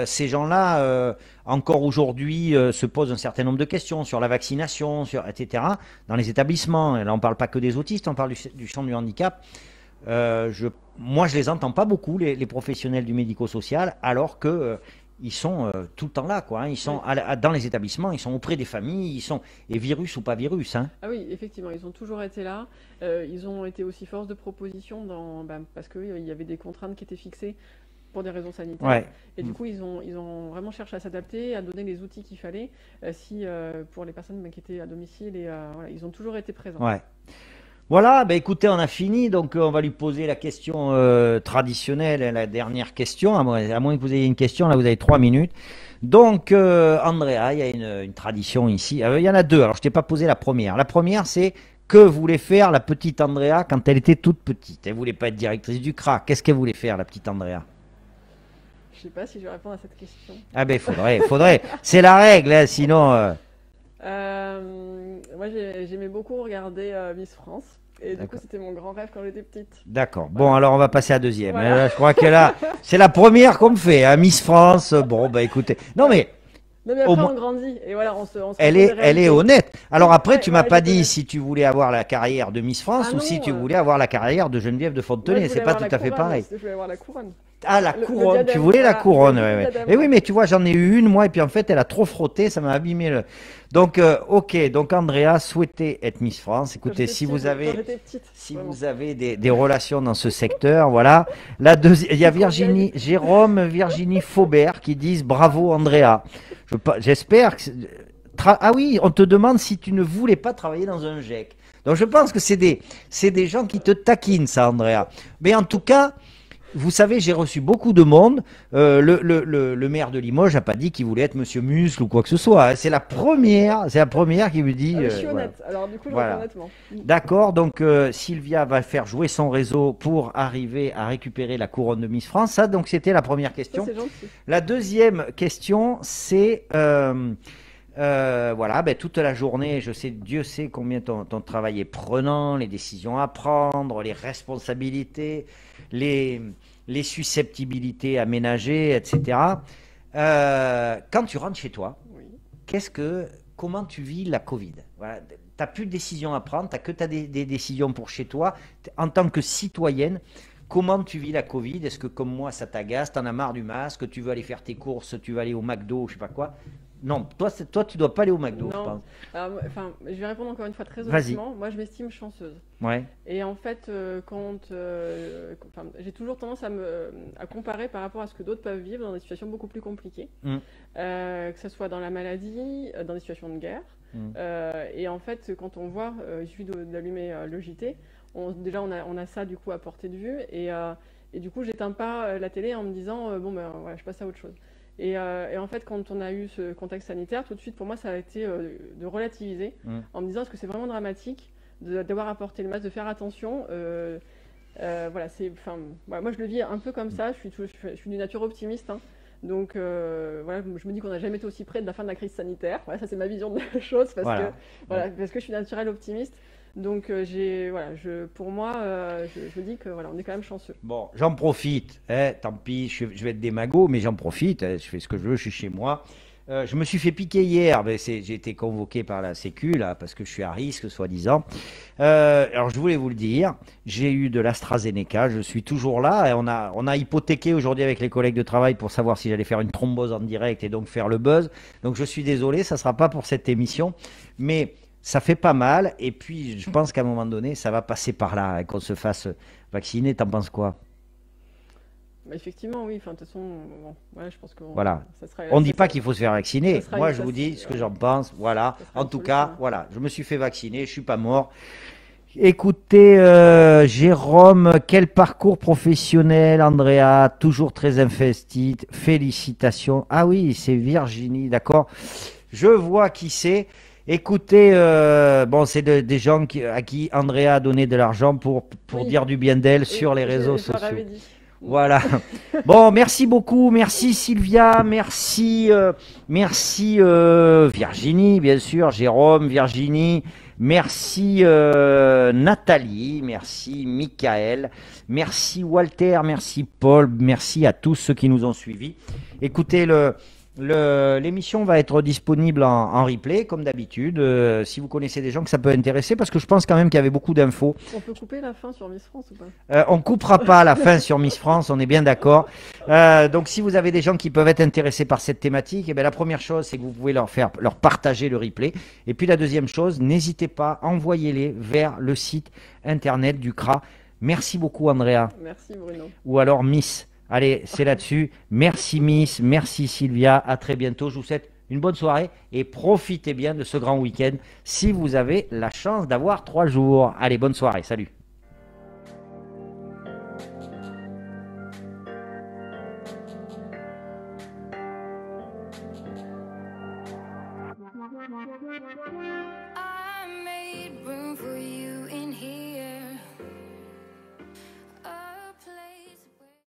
[SPEAKER 1] Ces gens-là, encore aujourd'hui, se posent un certain nombre de questions sur la vaccination, etc. Dans les établissements. Et là, on ne parle pas que des autistes, on parle du champ du handicap. Moi, je les entends pas beaucoup, les professionnels du médico-social, alors que ils sont tout le temps là, quoi. Ils sont dans les établissements, ils sont auprès des familles, et virus ou pas virus.
[SPEAKER 2] Ah oui, effectivement, ils ont toujours été là. Ils ont été aussi force de proposition parce qu'il y avait des contraintes qui étaient fixées pour des raisons sanitaires. Et du coup, ils ont vraiment cherché à s'adapter, à donner les outils qu'il fallait pour les personnes qui étaient à domicile. Et ils ont toujours été présents.
[SPEAKER 1] Voilà, écoutez, on a fini, donc on va lui poser la question traditionnelle, la dernière question, à moins que vous ayez une question, là vous avez 3 minutes. Donc, Andrea, il y a une tradition ici, il y en a deux, alors je ne t'ai pas posé la première. La première, c'est que voulait faire la petite Andrea quand elle était toute petite? Elle ne voulait pas être directrice du CRA, qu'est-ce qu'elle voulait faire, la petite Andrea?
[SPEAKER 2] Je ne sais pas si je vais répondre à cette question.
[SPEAKER 1] Ah faudrait, c'est la règle, sinon...
[SPEAKER 2] Moi, j'aimais beaucoup regarder Miss France. Et du coup, c'était mon grand rêve quand j'étais petite.
[SPEAKER 1] D'accord. Bon, alors on va passer à la deuxième. Je crois que là, c'est la première qu'on me fait. Miss France, écoutez. Non, mais
[SPEAKER 2] après, on grandit. Et voilà, on se
[SPEAKER 1] elle est honnête. Alors après, tu m'as pas dit si tu voulais avoir la carrière de Miss France ou si tu voulais avoir la carrière de Geneviève de Fontenay. C'est pas tout à fait pareil.
[SPEAKER 2] Je voulais avoir la couronne.
[SPEAKER 1] Ah, la couronne, tu voulais la couronne, Et oui, mais tu vois, j'en ai eu une, moi, et puis en fait, elle a trop frotté, ça m'a abîmé le... Donc, donc Andrea souhaitait être Miss France. Écoutez, si vous avez des relations dans ce secteur, voilà. Il y a Virginie Faubert qui disent bravo Andrea. J'espère que... Ah oui, on te demande si tu ne voulais pas travailler dans un GEC. Donc je pense que c'est des gens qui te taquinent, ça, Andrea. Mais en tout cas... Vous savez, j'ai reçu beaucoup de monde. Le maire de Limoges n'a pas dit qu'il voulait être Monsieur Muscle ou quoi que ce soit. C'est la première qui me dit.
[SPEAKER 2] Je suis honnête. Alors du coup, je réponds honnêtement.
[SPEAKER 1] D'accord. Donc Sylvia va faire jouer son réseau pour arriver à récupérer la couronne de Miss France. Ça, donc c'était la première question.
[SPEAKER 2] Ça, c'est gentil.
[SPEAKER 1] La deuxième question, c'est toute la journée, Dieu sait combien ton travail est prenant, les décisions à prendre, les responsabilités, les susceptibilités à ménager, etc. Quand tu rentres chez toi, comment tu vis la Covid? Tu n'as plus de décisions à prendre, tu n'as des décisions pour chez toi. En tant que citoyenne, comment tu vis la Covid? Est-ce que comme moi ça t'agace, tu en as marre du masque, tu veux aller faire tes courses, tu veux aller au McDo, je sais pas quoi? Non, toi, tu dois pas aller au McDo, je
[SPEAKER 2] Non.
[SPEAKER 1] pense.
[SPEAKER 2] Alors, enfin, je vais répondre encore une fois très
[SPEAKER 1] Vas-y.
[SPEAKER 2] honnêtement. Moi, je m'estime chanceuse.
[SPEAKER 1] Ouais.
[SPEAKER 2] Et en fait, enfin, j'ai toujours tendance à comparer par rapport à ce que d'autres peuvent vivre dans des situations beaucoup plus compliquées,
[SPEAKER 1] Mm.
[SPEAKER 2] que ce soit dans la maladie, dans des situations de guerre.
[SPEAKER 1] Mm.
[SPEAKER 2] Et en fait, quand on voit, il suffit d'allumer le JT, déjà on a ça du coup à portée de vue, et du coup, j'éteins pas la télé en me disant bon ben voilà, je passe à autre chose. Et en fait, quand on a eu ce contexte sanitaire, tout de suite pour moi, ça a été de relativiser en me disant est-ce que c'est vraiment dramatique d'avoir apporté le masque, de faire attention. Voilà, enfin, voilà, moi je le vis un peu comme ça. Je suis d'une nature optimiste, hein. Donc voilà, je me dis qu'on n'a jamais été aussi près de la fin de la crise sanitaire. Voilà, ça c'est ma vision de la chose
[SPEAKER 1] Voilà.
[SPEAKER 2] parce que je suis naturelle optimiste. Donc voilà, pour moi, je me dis que voilà, on est quand même chanceux.
[SPEAKER 1] Bon, j'en profite, hein, tant pis, je vais être démago, mais j'en profite, hein, je fais ce que je veux, je suis chez moi. Je me suis fait piquer hier, mais j'ai été convoqué par la Sécu, là, parce que je suis à risque, soi-disant. Alors, je voulais vous le dire, j'ai eu de l'AstraZeneca, je suis toujours là, et on a hypothéqué aujourd'hui avec les collègues de travail pour savoir si j'allais faire une thrombose en direct et donc faire le buzz. Donc, je suis désolé, ça ne sera pas pour cette émission, mais ça fait pas mal, et puis je pense qu'à un moment donné, ça va passer par là, hein, qu'on se fasse vacciner. T'en penses quoi?
[SPEAKER 2] Bah, effectivement, oui. Enfin, de toute façon, bon, ouais, je pense que
[SPEAKER 1] Voilà.
[SPEAKER 2] ça sera.
[SPEAKER 1] On ne dit pas qu'il faut se faire vacciner.
[SPEAKER 2] ça sera
[SPEAKER 1] Moi,
[SPEAKER 2] une-
[SPEAKER 1] je
[SPEAKER 2] ça
[SPEAKER 1] vous
[SPEAKER 2] se-
[SPEAKER 1] dis ce que j'en pense. Voilà.
[SPEAKER 2] ça sera
[SPEAKER 1] En
[SPEAKER 2] une
[SPEAKER 1] tout
[SPEAKER 2] solution,
[SPEAKER 1] cas,
[SPEAKER 2] hein.
[SPEAKER 1] voilà. Je me suis fait vacciner. Je suis pas mort. Écoutez, Jérôme, quel parcours professionnel, Andrea, toujours très investi. Félicitations. Ah oui, c'est Virginie, d'accord. Je vois qui c'est. Écoutez, bon, c'est des gens à qui Andrea a donné de l'argent pour
[SPEAKER 2] Oui.
[SPEAKER 1] dire du bien d'elle
[SPEAKER 2] Oui,
[SPEAKER 1] sur les réseaux
[SPEAKER 2] je leur
[SPEAKER 1] sociaux.
[SPEAKER 2] avais dit.
[SPEAKER 1] Voilà. Bon, merci beaucoup. Merci Sylvia. Merci Virginie, bien sûr. Jérôme, Virginie. Merci Nathalie. Merci Michael. Merci Walter. Merci Paul. Merci à tous ceux qui nous ont suivis. Écoutez, l'émission va être disponible en replay, comme d'habitude. Si vous connaissez des gens que ça peut intéresser, parce que je pense quand même qu'il y avait beaucoup d'infos.
[SPEAKER 2] On peut couper la fin sur Miss France ou pas?
[SPEAKER 1] On coupera pas la fin sur Miss France, on est bien d'accord. Donc si vous avez des gens qui peuvent être intéressés par cette thématique, eh bien, la première chose, c'est que vous pouvez leur partager le replay. Et puis la deuxième chose, n'hésitez pas, envoyez-les vers le site internet du CRA. Merci beaucoup Andrea.
[SPEAKER 2] Merci Bruno.
[SPEAKER 1] Ou alors Miss. Allez, c'est là-dessus. Merci Miss, merci Sylvia. À très bientôt. Je vous souhaite une bonne soirée et profitez bien de ce grand week-end si vous avez la chance d'avoir 3 jours. Allez, bonne soirée. Salut.